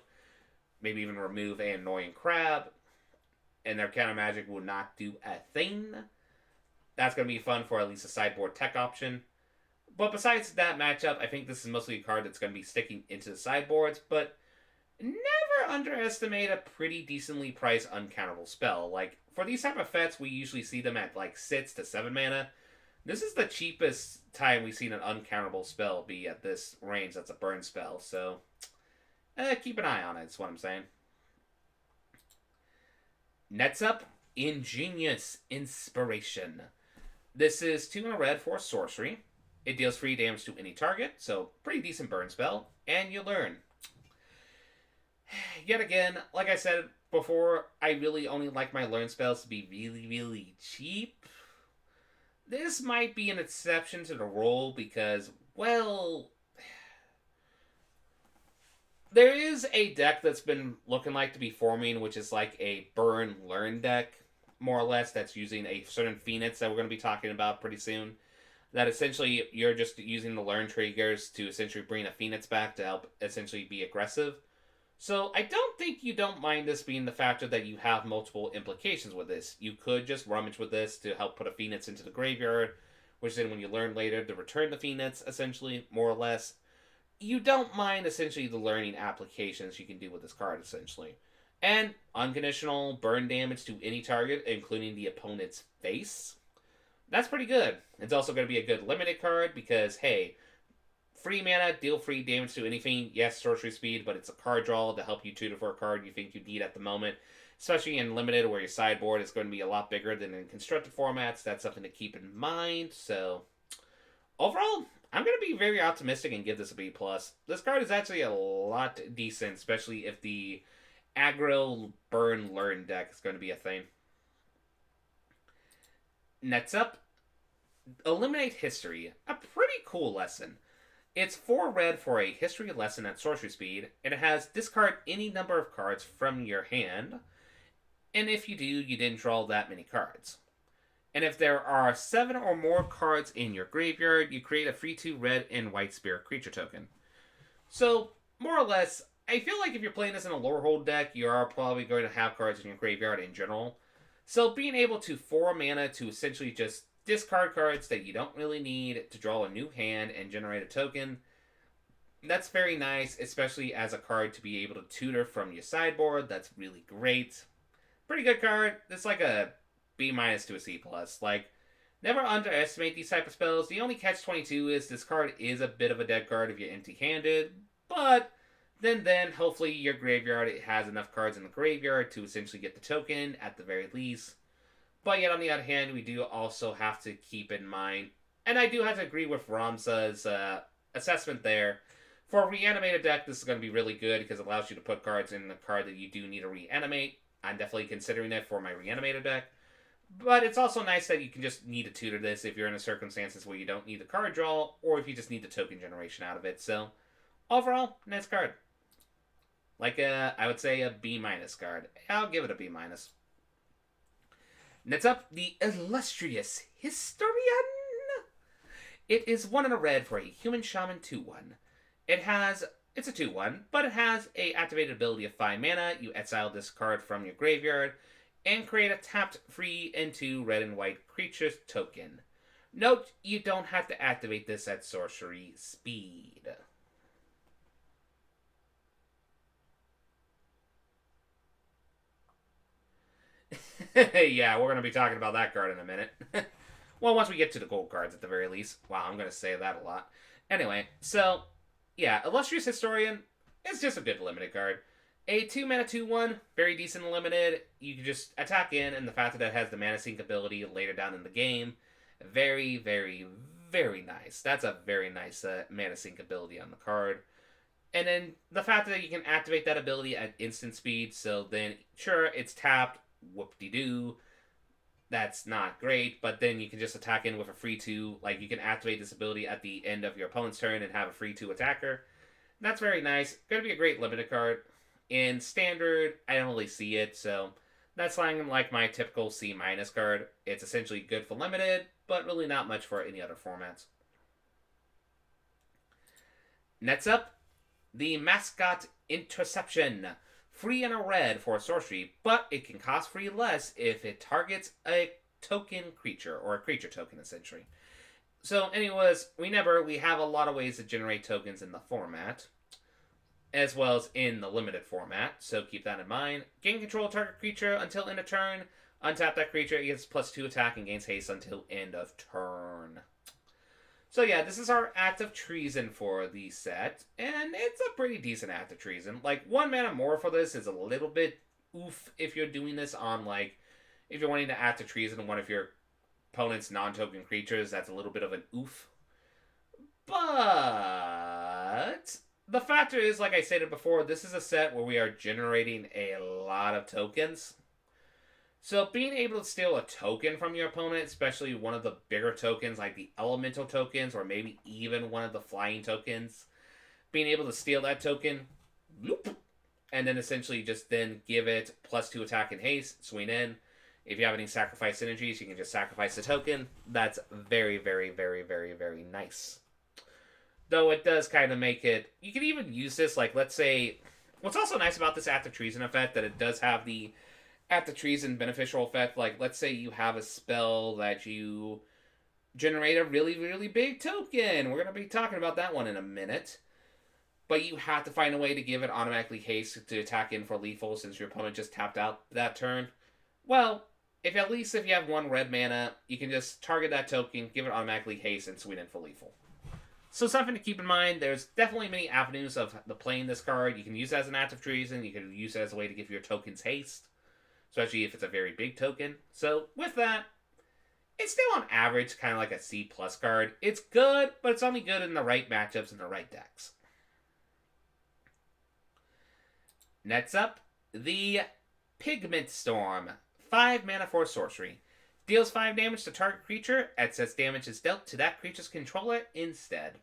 Maybe even remove an annoying crab. And their counter magic will not do a thing. That's going to be fun for at least a sideboard tech option. But besides that matchup, I think this is mostly a card that's going to be sticking into the sideboards. But never underestimate a pretty decently priced uncounterable spell. Like, for these type of fets, we usually see them at like 6 to 7 mana. This is the cheapest time we've seen an uncounterable spell be at this range that's a burn spell. So, keep an eye on it, is what I'm saying. Next up, Ingenious Inspiration. This is 2 and a red for sorcery. It deals 3 damage to any target, so pretty decent burn spell, and you learn. Yet again, like I said before, I really only like my learn spells to be really, really cheap. This might be an exception to the rule because, well, there is a deck that's been looking like to be forming, which is like a burn learn deck, more or less, that's using a certain Phoenix that we're going to be talking about pretty soon. That essentially you're just using the learn triggers to essentially bring a Phoenix back to help essentially be aggressive. So I don't think you don't mind this being the factor that you have multiple implications with this. You could just rummage with this to help put a Phoenix into the graveyard, which then when you learn later to return the Phoenix, essentially, more or less. You don't mind essentially the learning applications you can do with this card, essentially. And unconditional burn damage to any target, including the opponent's face. That's pretty good. It's also going to be a good limited card because, hey, free mana, deal free damage to anything. Yes, sorcery speed, but it's a card draw to help you tutor for a card you think you need at the moment. Especially in limited where your sideboard is going to be a lot bigger than in constructed formats. That's something to keep in mind. So, overall, I'm going to be very optimistic and give this a B+. This card is actually a lot decent, especially if the aggro burn learn deck is going to be a thing. Next up, Eliminate History. A pretty cool lesson. It's 4 red for a history lesson at sorcery speed, and it has discard any number of cards from your hand, and if you do, you didn't draw that many cards. And if there are 7 or more cards in your graveyard, you create a free 2 red and white spirit creature token. So, more or less, I feel like if you're playing this in a lower hold deck, you are probably going to have cards in your graveyard in general. So being able to 4 mana to essentially just discard cards that you don't really need to draw a new hand and generate a token, that's very nice, especially as a card to be able to tutor from your sideboard. That's really great. Pretty good card. It's like a B- to a C+. Like, never underestimate these type of spells. The only catch-22 is this card is a bit of a dead card if you're empty-handed, but then hopefully your graveyard has enough cards in the graveyard to essentially get the token at the very least. But yet on the other hand, we do also have to keep in mind And I do have to agree with Ramsa's assessment there. For a reanimated deck, this is going to be really good because it allows you to put cards in the card that you do need to reanimate. I'm definitely considering it for my reanimated deck. But it's also nice that you can just need to tutor this if you're in a circumstances where you don't need the card draw, or if you just need the token generation out of it. So, overall, nice card. Like I would say a B minus card. I'll give it a B minus. Next up, the Illustrious Historian. It is 1 and a red for a human shaman 2/1. It's a 2/1, but it has a activated ability of 5 mana. You exile this card from your graveyard and create a tapped free into red and white creatures token. Note, you don't have to activate this at sorcery speed. Yeah, we're going to be talking about that card in a minute. Well, once we get to the gold cards at the very least. Wow, I'm going to say that a lot. Anyway, so, yeah, Illustrious Historian is just a good limited card. A 2 mana 2/1, very decent limited. You can just attack in, and the fact that it has the mana sink ability later down in the game, very, very, very nice. That's a very nice mana sink ability on the card. And then the fact that you can activate that ability at instant speed, so then, sure, it's tapped, whoop-de-doo, that's not great, but then you can just attack in with a free 2, like you can activate this ability at the end of your opponent's turn and have a free 2 attacker. That's very nice. Gonna be a great limited card. In Standard, I don't really see it, so that's like my typical C- card. It's essentially good for limited, but really not much for any other formats. Next up, the Mascot Interception. 3 and a red for sorcery, but it can cost 3 less if it targets a token creature, or a creature token, essentially. So, anyways, we have a lot of ways to generate tokens in the format, as well as in the limited format, so keep that in mind. Gain control of target creature until end of turn. Untap that creature, it gets +2 attack and gains haste until end of turn. So yeah, this is our Act of Treason for the set, and it's a pretty decent Act of Treason. Like, 1 mana more for this is a little bit oof if you're doing this on, like, if you're wanting to Act of Treason one of your opponent's non-token creatures, that's a little bit of an oof. But the factor is, like I stated before, this is a set where we are generating a lot of tokens. So being able to steal a token from your opponent, especially one of the bigger tokens like the elemental tokens or maybe even one of the flying tokens, being able to steal that token, bloop, and then essentially just then give it +2 attack and haste, swing in. If you have any sacrifice synergies, you can just sacrifice the token. That's very, very, very, very, very nice. Though it does kind of make it... You can even use this, like, let's say... What's also nice about this Act of Treason effect, that it does have the Act of Treason beneficial effect. Like, let's say you have a spell that you generate a really, really big token. We're going to be talking about that one in a minute. But you have to find a way to give it automatically haste to attack in for lethal since your opponent just tapped out that turn. Well, if you have 1 red mana, you can just target that token, give it automatically haste, and swing in for lethal. So something to keep in mind, there's definitely many avenues of playing this card. You can use it as an Act of Treason, you can use it as a way to give your tokens haste, especially if it's a very big token. So with that, it's still on average kind of like a C+ card. It's good, but it's only good in the right matchups and the right decks. Next up, the Pigment Storm. 5 Manafort Sorcery. Deals 5 damage to target creature. Excess damage is dealt to that creature's controller instead.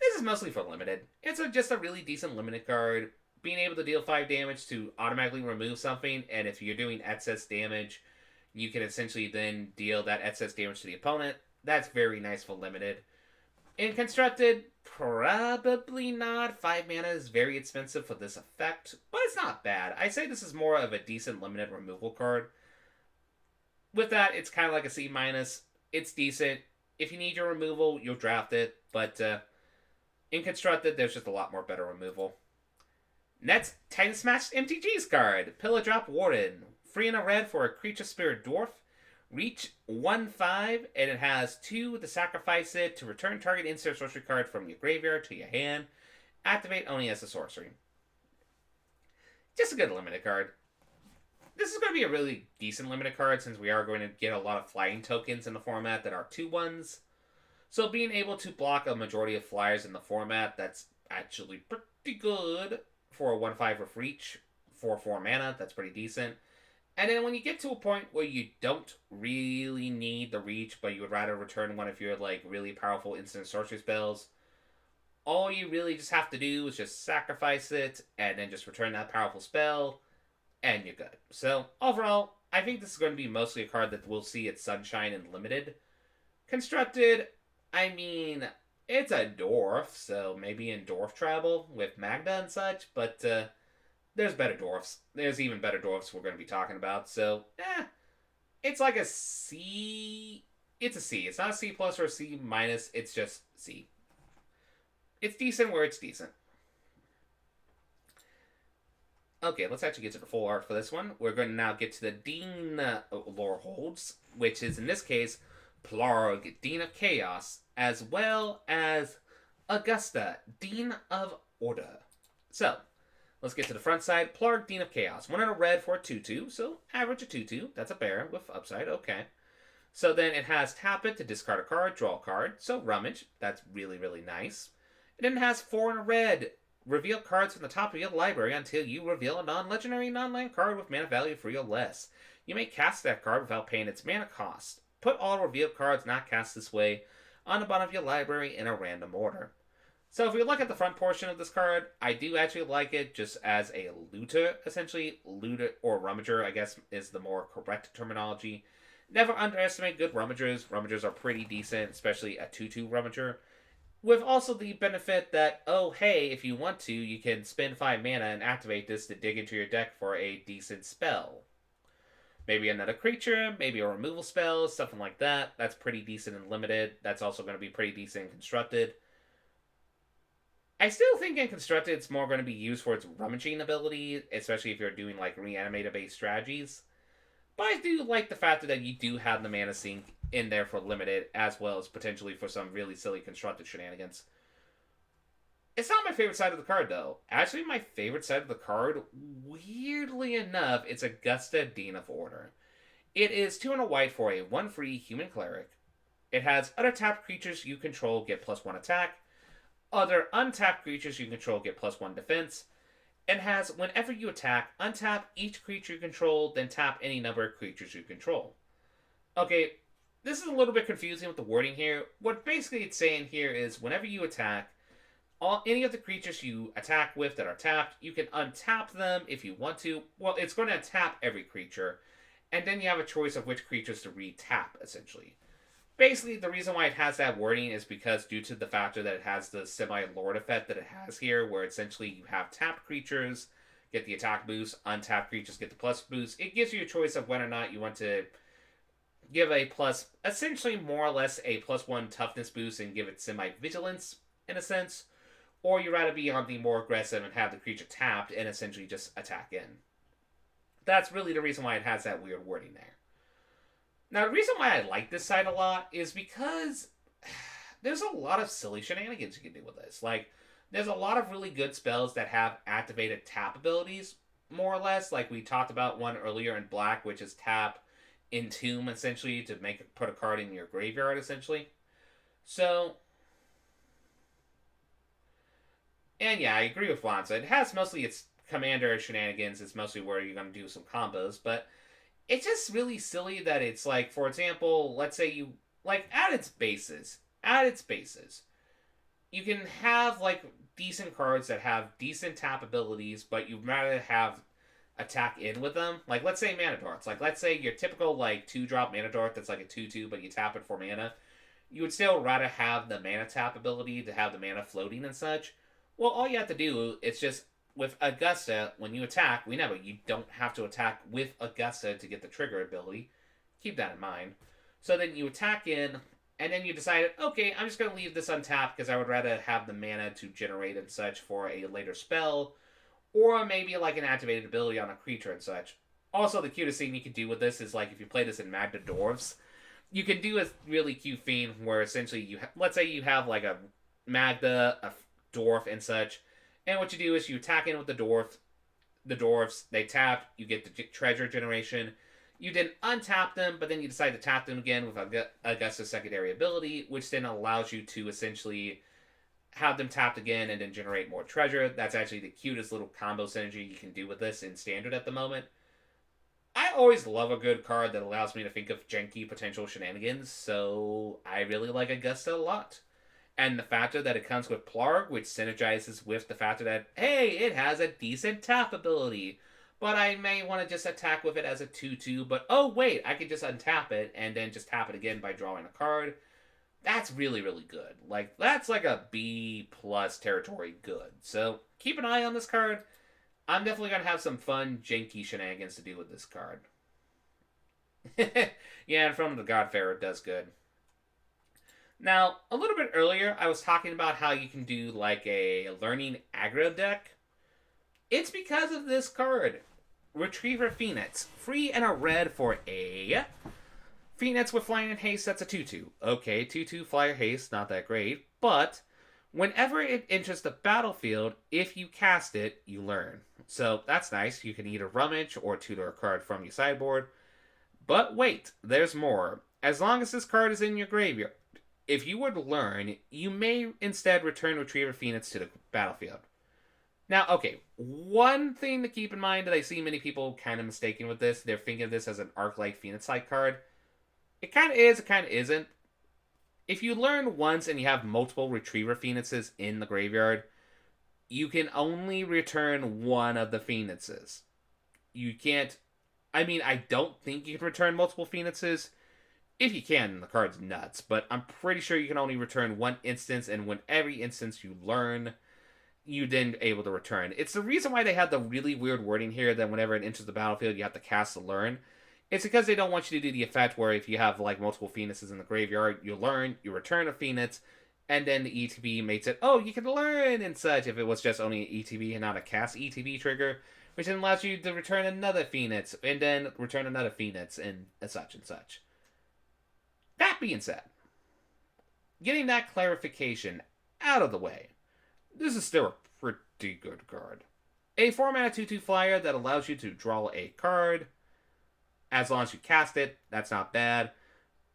This is mostly for limited. It's just a really decent limited card. Being able to deal 5 damage to automatically remove something, and if you're doing excess damage, you can essentially then deal that excess damage to the opponent. That's very nice for limited. In constructed, probably not. 5 mana is very expensive for this effect, but it's not bad. I say this is more of a decent limited removal card. With that, it's kind of like a C-. It's decent. If you need your removal, you'll draft it, but in constructed, there's just a lot more better removal. Next, Titan Smashed MTG's card. Pillar Drop Warden. 3 and a red for a creature spirit dwarf. Reach 1/5, and it has 2 to sacrifice it to return target instant sorcery card from your graveyard to your hand. Activate only as a sorcery. Just a good limited card. This is going to be a really decent limited card since we are going to get a lot of flying tokens in the format that are 2/1s. So being able to block a majority of flyers in the format, that's actually pretty good for a 1/5 with reach for 4 mana. That's pretty decent. And then when you get to a point where you don't really need the reach, but you would rather return one of your like really powerful instant sorcery spells, all you really just have to do is just sacrifice it and then just return that powerful spell, and you're good. So overall, I think this is going to be mostly a card that we'll see at Sunshine and Limited. Constructed, I mean, it's a dwarf, so maybe in dwarf travel with Magda and such, but there's better dwarfs. There's even better dwarfs we're going to be talking about, so it's like a C. It's a C. It's not a C plus or a C minus. It's just C. It's decent where it's decent. Okay, let's actually get to the full art for this one. We're going to now get to the Dean lore holds, which is in this case Plarg, Dean of Chaos, as well as Augusta, Dean of Order. So, let's get to the front side. Plarg, Dean of Chaos. 1 and a red for a 2/2, so average a 2/2. That's a bear with upside, okay. So then it has tap it to discard a card, draw a card, so rummage. That's really, really nice. It then has 4 and a red. Reveal cards from the top of your library until you reveal a non-legendary non-land card with mana value 3 or less. You may cast that card without paying its mana cost. Put all revealed cards not cast this way on the bottom of your library in a random order. So if we look at the front portion of this card, I do actually like it just as a looter, essentially. Looter, or rummager, I guess, is the more correct terminology. Never underestimate good rummagers. Rummagers are pretty decent, especially a 2/2 rummager. With also the benefit that, oh hey, if you want to, you can spend 5 mana and activate this to dig into your deck for a decent spell. Maybe another creature, maybe a removal spell, something like that. That's pretty decent and limited. That's also going to be pretty decent and constructed. I still think in constructed it's more going to be used for its rummaging ability, especially if you're doing like reanimator based strategies. But I do like the fact that you do have the mana sink in there for limited, as well as potentially for some really silly constructed shenanigans. It's not my favorite side of the card, though. Actually, my favorite side of the card, weirdly enough, it's Augusta, Dean of Order. It is 2 and a white for a 1 free human cleric. It has other tapped creatures you control get +1 attack. Other untapped creatures you control get +1 defense. And has, whenever you attack, untap each creature you control, then tap any number of creatures you control. Okay, this is a little bit confusing with the wording here. What basically it's saying here is whenever you attack, any of the creatures you attack with that are tapped, you can untap them if you want to. Well, it's going to tap every creature, and then you have a choice of which creatures to re-tap, essentially. Basically, the reason why it has that wording is because due to the factor that it has the semi-lord effect that it has here, where essentially you have tapped creatures get the attack boost, untapped creatures get the plus boost. It gives you a choice of whether or not you want to give a plus, essentially more or less a +1 toughness boost and give it semi-vigilance, in a sense, or you'd rather be on the more aggressive and have the creature tapped and essentially just attack in. That's really the reason why it has that weird wording there. Now, the reason why I like this side a lot is because there's a lot of silly shenanigans you can do with this. Like, there's a lot of really good spells that have activated tap abilities, more or less. Like, we talked about one earlier in black, which is tap Entomb, essentially, to put a card in your graveyard, essentially. So, and yeah, I agree with Lonzo. It has mostly its commander shenanigans. It's mostly where you're going to do some combos, but it's just really silly that it's like, for example, let's say you, like, at its basis, you can have, like, decent cards that have decent tap abilities, but you'd rather have attack in with them. Like, let's say Mana Darts. Like, let's say your typical, like, 2-drop Mana Dart that's like a 2/2, but you tap it for mana. You would still rather have the mana tap ability to have the mana floating and such. Well, all you have to do is just, with Augusta, when you attack, you don't have to attack with Augusta to get the trigger ability. Keep that in mind. So then you attack in, and then you decide, okay, I'm just going to leave this untapped because I would rather have the mana to generate and such for a later spell, or maybe like an activated ability on a creature and such. Also, the cutest thing you can do with this is, like, if you play this in Magda Dwarves, you can do a really cute theme where essentially let's say you have like a Magda, a dwarf, and such. And what you do is you attack in with the dwarves, they tap, you get the treasure generation, You then untap them, but then you decide to tap them again with Augusta's secondary ability, which then allows you to essentially have them tapped again and then generate more treasure. That's actually the cutest little combo synergy you can do with this in Standard at the moment. I always love a good card that allows me to think of janky potential shenanigans, so I really like Augusta a lot. And the factor that it comes with Plarg, which synergizes with the factor that, hey, it has a decent tap ability, but I may want to just attack with it as a 2-2, but oh wait, I can just untap it and then just tap it again by drawing a card. That's really, really good. Like, that's like a B plus territory good. So keep an eye on this card. I'm definitely going to have some fun, janky shenanigans to do with this card. Yeah, and from the Godfarer does good. Now, a little bit earlier, I was talking about how you can do like a learning aggro deck. It's because of this card. Retriever Phoenix. Free and a red for a Phoenix with flying and haste, that's a 2-2. Okay, 2-2 flyer haste, not that great. But whenever it enters the battlefield, if you cast it, you learn. So that's nice. You can either rummage or tutor a card from your sideboard. But wait, there's more. As long as this card is in your graveyard, if you were to learn, you may instead return Retriever Phoenix to the battlefield. Now, okay, one thing to keep in mind that I see many people kind of mistaken with this, they're thinking of this as an Arc-like Phoenix-like card. It kind of is, it kind of isn't. If you learn once and you have multiple Retriever Phoenixes in the graveyard, you can only return one of the Phoenixes. You can't... I mean, I don't think you can return multiple Phoenixes. If you can, the card's nuts. But I'm pretty sure you can only return one instance, and when every instance you learn, you then able to return. It's the reason why they have the really weird wording here that whenever it enters the battlefield, you have to cast to learn. It's because they don't want you to do the effect where if you have like multiple Phoenixes in the graveyard, you learn, you return a Phoenix, and then the ETB makes it, oh, you can learn and such if it was just only an ETB and not a cast ETB trigger, which then allows you to return another Phoenix, and then return another Phoenix, and such and such. That being said, getting that clarification out of the way, this is still a pretty good card. A 4-mana 2-2 flyer that allows you to draw a card. As long as you cast it, that's not bad.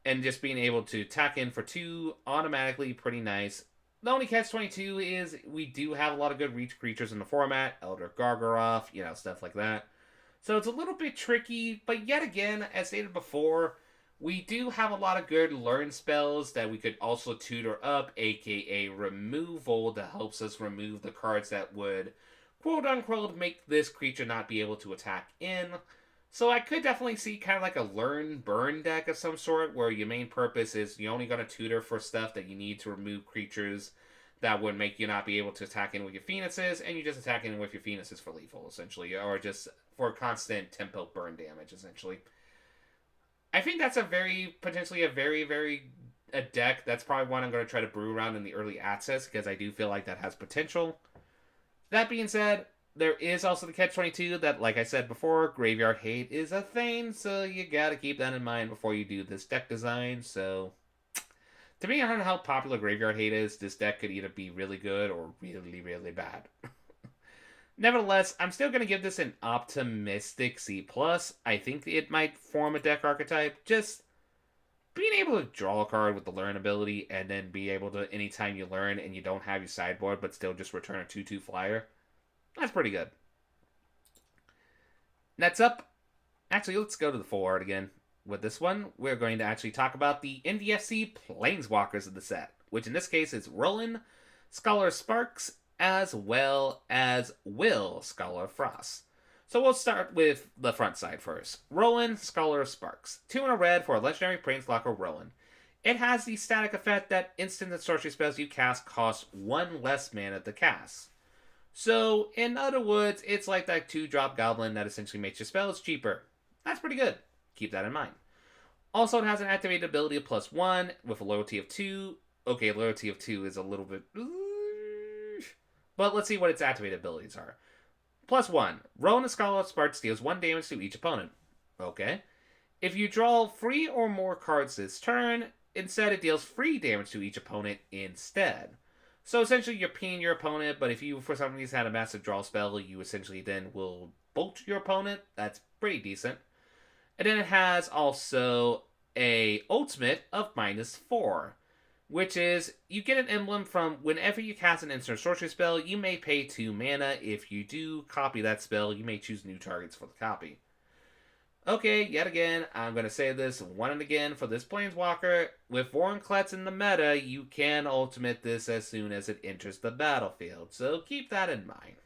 And just being able to tack in for 2 automatically, pretty nice. The only catch-22 is we do have a lot of good reach creatures in the format. Elder Gargaroth, stuff like that. So it's a little bit tricky, but yet again, as stated before, we do have a lot of good learn spells that we could also tutor up, aka removal, that helps us remove the cards that would, quote-unquote, make this creature not be able to attack in. So I could definitely see kind of like a learn-burn deck of some sort, where your main purpose is you're only going to tutor for stuff that you need to remove creatures that would make you not be able to attack in with your Phoenixes, and you just attack in with your Phoenixes for lethal, essentially, or just for constant tempo burn damage, essentially. I think that's potentially a very a deck. That's probably one I'm going to try to brew around in the early access, because I do feel like that has potential. That being said, there is also the catch-22 that, like I said before, graveyard hate is a thing, so you gotta keep that in mind before you do this deck design. So, depending on how popular graveyard hate is, this deck could either be really good or really, really bad. Nevertheless, I'm still going to give this an optimistic C+. I think it might form a deck archetype. Just being able to draw a card with the learn ability and then be able to, anytime you learn and you don't have your sideboard but still just return a 2-2 flyer, that's pretty good. Next up, actually, let's go to the full art again. With this one, we're going to actually talk about the NDFC Planeswalkers of the set, which in this case is Roland, Scholar Sparks, as well as Will, Scholar Frost. So we'll start with the front side first. Roland, Scholar Sparks. 2 in a red for a legendary Planeswalker Roland. It has the static effect that instant and sorcery spells you cast cost 1 less mana to cast. So, in other words, it's like that 2-drop goblin that essentially makes your spells cheaper. That's pretty good. Keep that in mind. Also, it has an activated ability of +1 with a loyalty of 2. Okay, loyalty of 2 is a little bit... But let's see what its activated abilities are. +1. Roland the Scholar Sparks deals 1 damage to each opponent. Okay. If you draw 3 or more cards this turn, instead it deals 3 damage to each opponent instead. So essentially you're pinning your opponent, but if you for some reason had a massive draw spell, you essentially then will bolt your opponent. That's pretty decent. And then it has also a ultimate of -4, which is you get an emblem from whenever you cast an instant sorcery spell, you may pay 2 mana. If you do copy that spell, you may choose new targets for the copy. Okay, yet again, I'm going to say this one and again for this Planeswalker. With Vorinclex in the meta, you can ultimate this as soon as it enters the battlefield, so keep that in mind.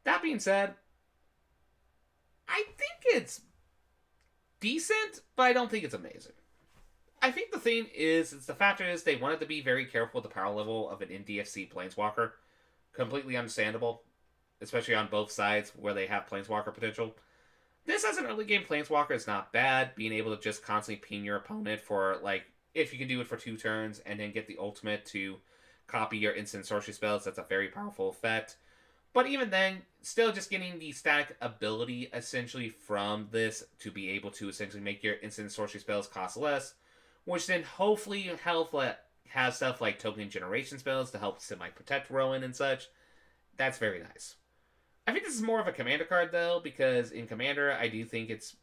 That being said, I think it's decent, but I don't think it's amazing. I think the thing is, the factor is they wanted to be very careful with the power level of an NDFC Planeswalker. Completely understandable, especially on both sides where they have Planeswalker potential. This as an early game Planeswalker is not bad. Being able to just constantly ping your opponent for, like, if you can do it for 2 turns and then get the ultimate to copy your instant sorcery spells, that's a very powerful effect. But even then, still just getting the static ability essentially from this to be able to essentially make your instant sorcery spells cost less, which then hopefully have stuff like token generation spells to help semi-protect Rowan and such. That's very nice. I think this is more of a Commander card, though, because in Commander, I do think it's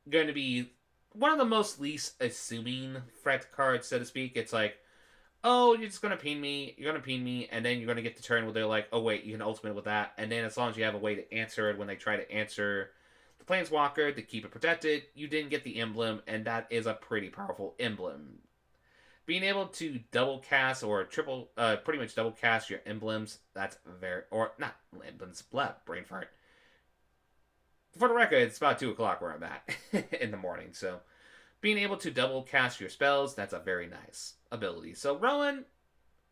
going to be one of the most least assuming threat cards, so to speak. It's like, oh, you're just going to ping me, and then you're going to get the turn where they're like, oh, wait, you can ultimate with that, and then as long as you have a way to answer it when they try to answer the Planeswalker to keep it protected, you didn't get the emblem, and that is a pretty powerful emblem. Being able to double cast or pretty much double cast your emblems, that's or not emblems, brain fart. For the record, it's about 2 o'clock where I'm at in the morning, so being able to double cast your spells, that's a very nice ability. So Rowan,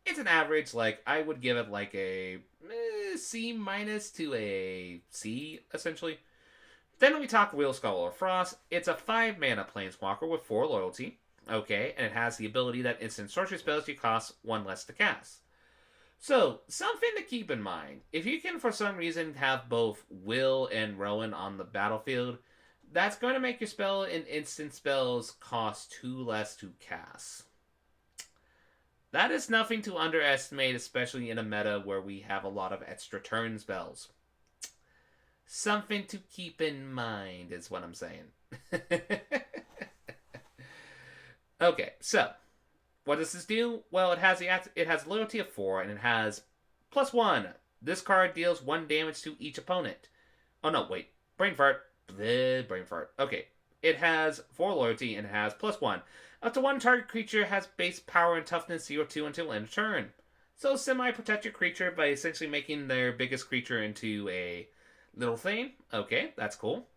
it's an average, like, I would give it like a C- to a C, essentially. Then when we talk Wheel Skull or Frost, it's a 5 mana Planeswalker with 4 loyalty. Okay, and it has the ability that instant sorcery spells you cost 1 less to cast. So, something to keep in mind. If you can, for some reason, have both Will and Rowan on the battlefield, that's going to make your spell and instant spells cost 2 less to cast. That is nothing to underestimate, especially in a meta where we have a lot of extra turn spells. Something to keep in mind is what I'm saying. Okay, so what does this do? Well, it has loyalty of 4, and it has +1. This card deals 1 damage to each opponent. Oh no, wait, brain fart. Bleh, brain fart. Okay, it has 4 loyalty and it has +1. Up to 1 target creature has base power and toughness 0-2 until end of turn. So semi-protect your creature by essentially making their biggest creature into a little thing. Okay, that's cool.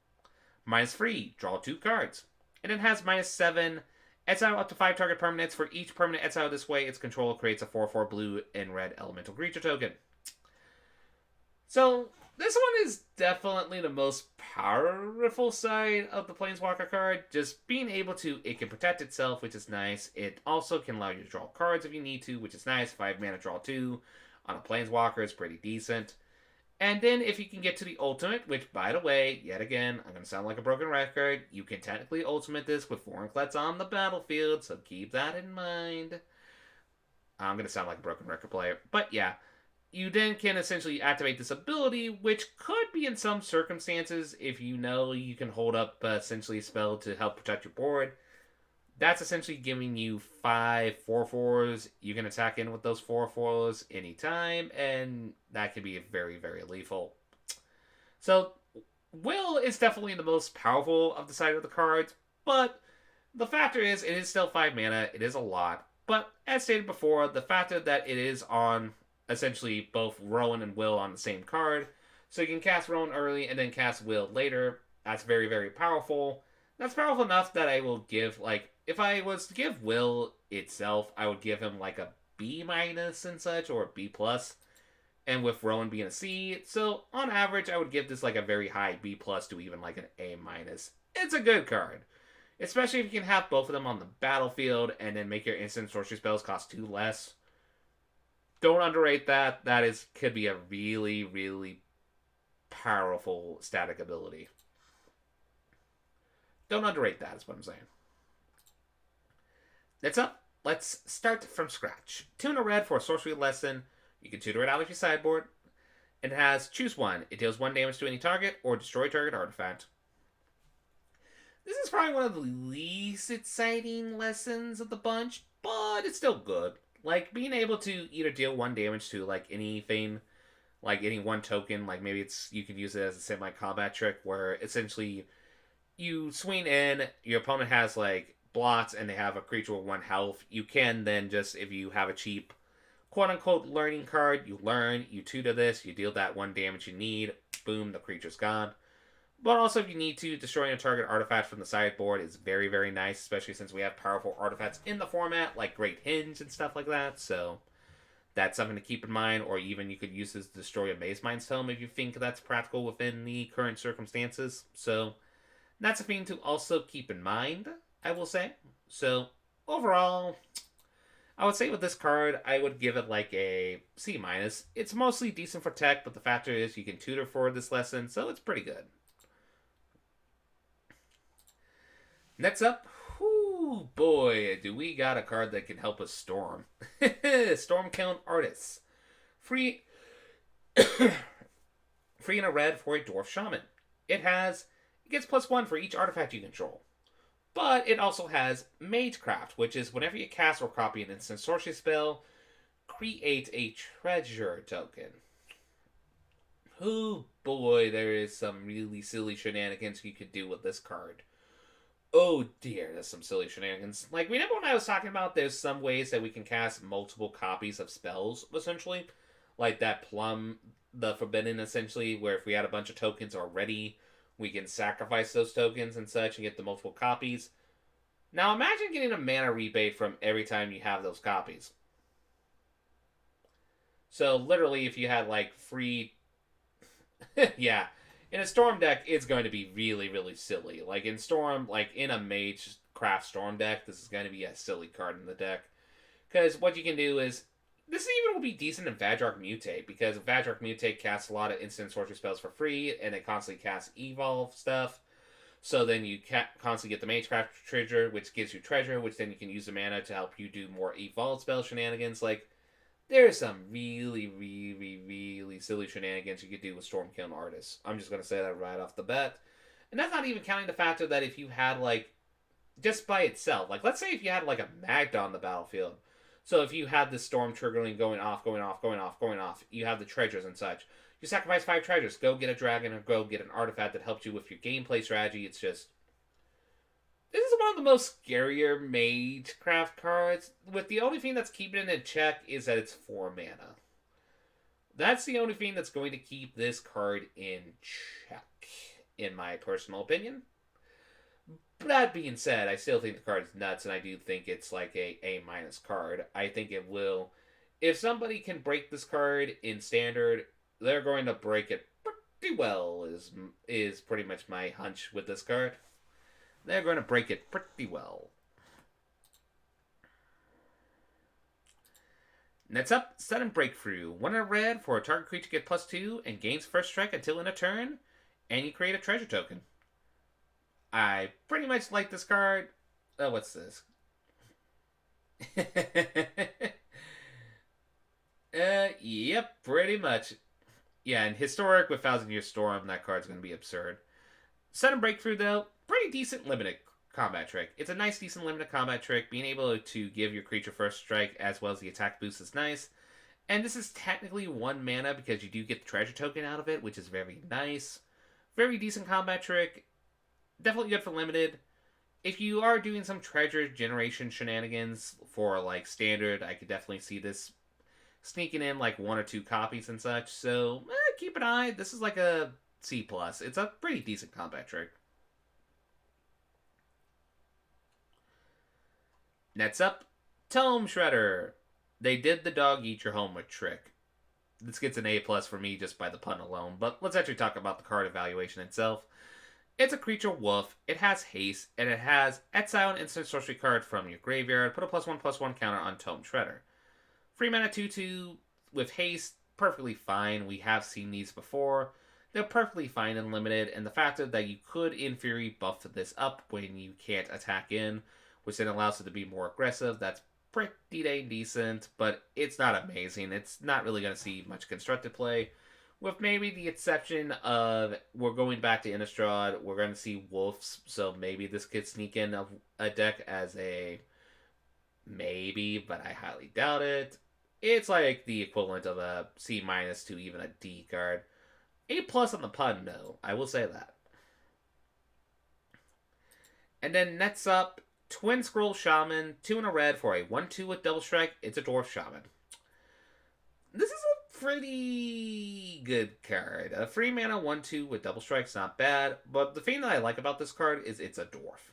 -3, draw 2 cards. And it has -7. Exile up to 5 target permanents. For each permanent exile this way, its control creates a 4/4 blue and red elemental creature token. So, this one is definitely the most powerful side of the Planeswalker card. Just being able to, it can protect itself, which is nice. It also can allow you to draw cards if you need to, which is nice. 5 mana, draw 2 on a Planeswalker is pretty decent. And then if you can get to the ultimate, which, by the way, yet again, I'm going to sound like a broken record, you can technically ultimate this with Vorinclex on the battlefield, so keep that in mind. I'm going to sound like a broken record player. But yeah, you then can essentially activate this ability, which could be in some circumstances, if you know you can hold up essentially a spell to help protect your board. That's essentially giving you 5 4/4s. You can attack in with those 4/4s anytime, and that can be very, very lethal. So, Will is definitely the most powerful of the side of the cards, but the factor is it is still 5 mana. It is a lot. But as stated before, the factor that it is on essentially both Rowan and Will on the same card, so you can cast Rowan early and then cast Will later. That's very, very powerful. That's powerful enough that I will give, like, if I was to give Will itself, I would give him like a B- and such, or a B+, and with Rowan being a C. So on average, I would give this like a very high B+ to even like an A-. It's a good card, especially if you can have both of them on the battlefield and then make your instant sorcery spells cost 2 less. Don't underrate that. That could be a really, really powerful static ability. Don't underrate that, is what I'm saying. That's up. Let's start from scratch. 2 in a red for a sorcery lesson. You can tutor it out of your sideboard. It has choose 1. It deals 1 damage to any target or destroy target artifact. This is probably one of the least exciting lessons of the bunch, but it's still good. Like, being able to either deal 1 damage to, like, anything, like any one token, like maybe it's you can use it as a semi-combat trick where essentially you swing in, your opponent has, like, blocks, and they have a creature with 1 health. You can then just, if you have a cheap quote-unquote learning card, you learn, you tutor this, you deal that 1 damage you need, boom, the creature's gone. But also, if you need to, destroying a target artifact from the sideboard is very, very nice, especially since we have powerful artifacts in the format, like Great Hinge and stuff like that, so that's something to keep in mind, or even you could use this to destroy a Maze Mind's Tome if you think that's practical within the current circumstances. So, that's a thing to also keep in mind, I will say. So, overall, I would say with this card, I would give it like a C-. It's mostly decent for tech, but the factor is you can tutor for this lesson, so it's pretty good. Next up, whoo boy, do we got a card that can help us storm. Stormcount Artists. Free free and a red for a Dwarf Shaman. It gets +1 for each artifact you control. But it also has Magecraft, which is whenever you cast or copy an instant sorcery spell, create a treasure token. Oh boy, there is some really silly shenanigans you could do with this card. Oh dear, there's some silly shenanigans. Like, remember when I was talking about there's some ways that we can cast multiple copies of spells, essentially? Like that Plum, the Forbidden, essentially, where if we had a bunch of tokens already, we can sacrifice those tokens and such and get the multiple copies. Now imagine getting a mana rebate from every time you have those copies. So literally, if you had like free... yeah. In a Storm deck, it's going to be really, really silly. Like in Storm, like in a Magecraft Storm deck, this is going to be a silly card in the deck. Because what you can do is, this even will be decent in Vadrok Mutate, because Vadrok Mutate casts a lot of instant sorcery spells for free, and it constantly casts Evolve stuff. So then you constantly get the Magecraft treasure, which gives you treasure, which then you can use the mana to help you do more Evolve spell shenanigans. Like, there's some really, really, really silly shenanigans you could do with Stormcount Artists. I'm just going to say that right off the bat. And that's not even counting the factor that if you had, like, just by itself, like, let's say if you had, like, a Magda on the battlefield. So if you had this Storm triggering going off, you have the treasures and such. You sacrifice 5 treasures, go get a dragon or go get an artifact that helps you with your gameplay strategy. It's just... this is one of the most scarier Magecraft cards, with the only thing that's keeping it in check is that it's 4 mana. That's the only thing that's going to keep this card in check, in my personal opinion. That being said, I still think the card is nuts, and I do think it's like a A- card. I think it will... if somebody can break this card in Standard, they're going to break it pretty well, is pretty much my hunch with this card. They're going to break it pretty well. Next up, Sudden Breakthrough. 1 in a red for a target creature get +2 and gains first strike until in a turn, and you create a treasure token. I pretty much like this card. Oh, what's this? Yep, pretty much. Yeah, and Historic with 1,000-Year Storm, that card's going to be absurd. Sudden Breakthrough, though, pretty decent limited combat trick. It's a nice, decent limited combat trick. Being able to give your creature first strike as well as the attack boost is nice. And this is technically 1 mana because you do get the treasure token out of it, which is very nice. Very decent combat trick. Definitely good for limited. If you are doing some treasure generation shenanigans for, like, Standard, I could definitely see this sneaking in, like, 1 or 2 copies and such. So, keep an eye. This is like a C+. It's a pretty decent combat trick. Next up, Tome Shredder. They did the dog eat your homework trick. This gets an A+ for me just by the pun alone, but let's actually talk about the card evaluation itself. It's a creature wolf, it has haste, and it has exile an instant sorcery card from your graveyard, put a +1/+1 counter on Tome Shredder. Free mana 2/2 with haste, perfectly fine. We have seen these before. They're perfectly fine and limited, and the fact that you could, in theory, buff this up when you can't attack in, which then allows it to be more aggressive, that's pretty dang decent, but it's not amazing. It's not really going to see much constructed play. with maybe the exception of we're going back to Innistrad, we're going to see Wolves, so maybe this could sneak in a deck as a maybe, but I highly doubt it. It's like the equivalent of a C minus to even a D card. A plus on the pun, no, I will say that. And then next up, Twin Scroll Shaman, 2 in a red for a 1/2 with Double Strike. It's a Dwarf Shaman. This is a pretty good card. A free mana 1/2 with Double Strike's not bad, but the thing that I like about this card is it's a Dwarf.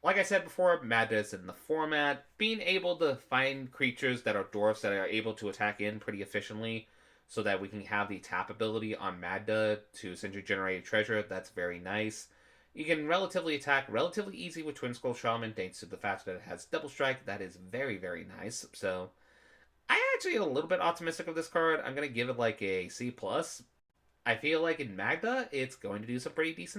Like I said before, madness in the format, being able to find creatures that are dwarfs that are able to attack in pretty efficiently so that we can have the tap ability on Magda to essentially generate a treasure, that's very nice. You can relatively attack relatively easy with Twin Skull Shaman thanks to the fact that it has double strike. That is very, very nice. So I actually am a little bit optimistic of this card. I'm going to give it like a C+. I feel like in Magda, it's going to do some pretty decent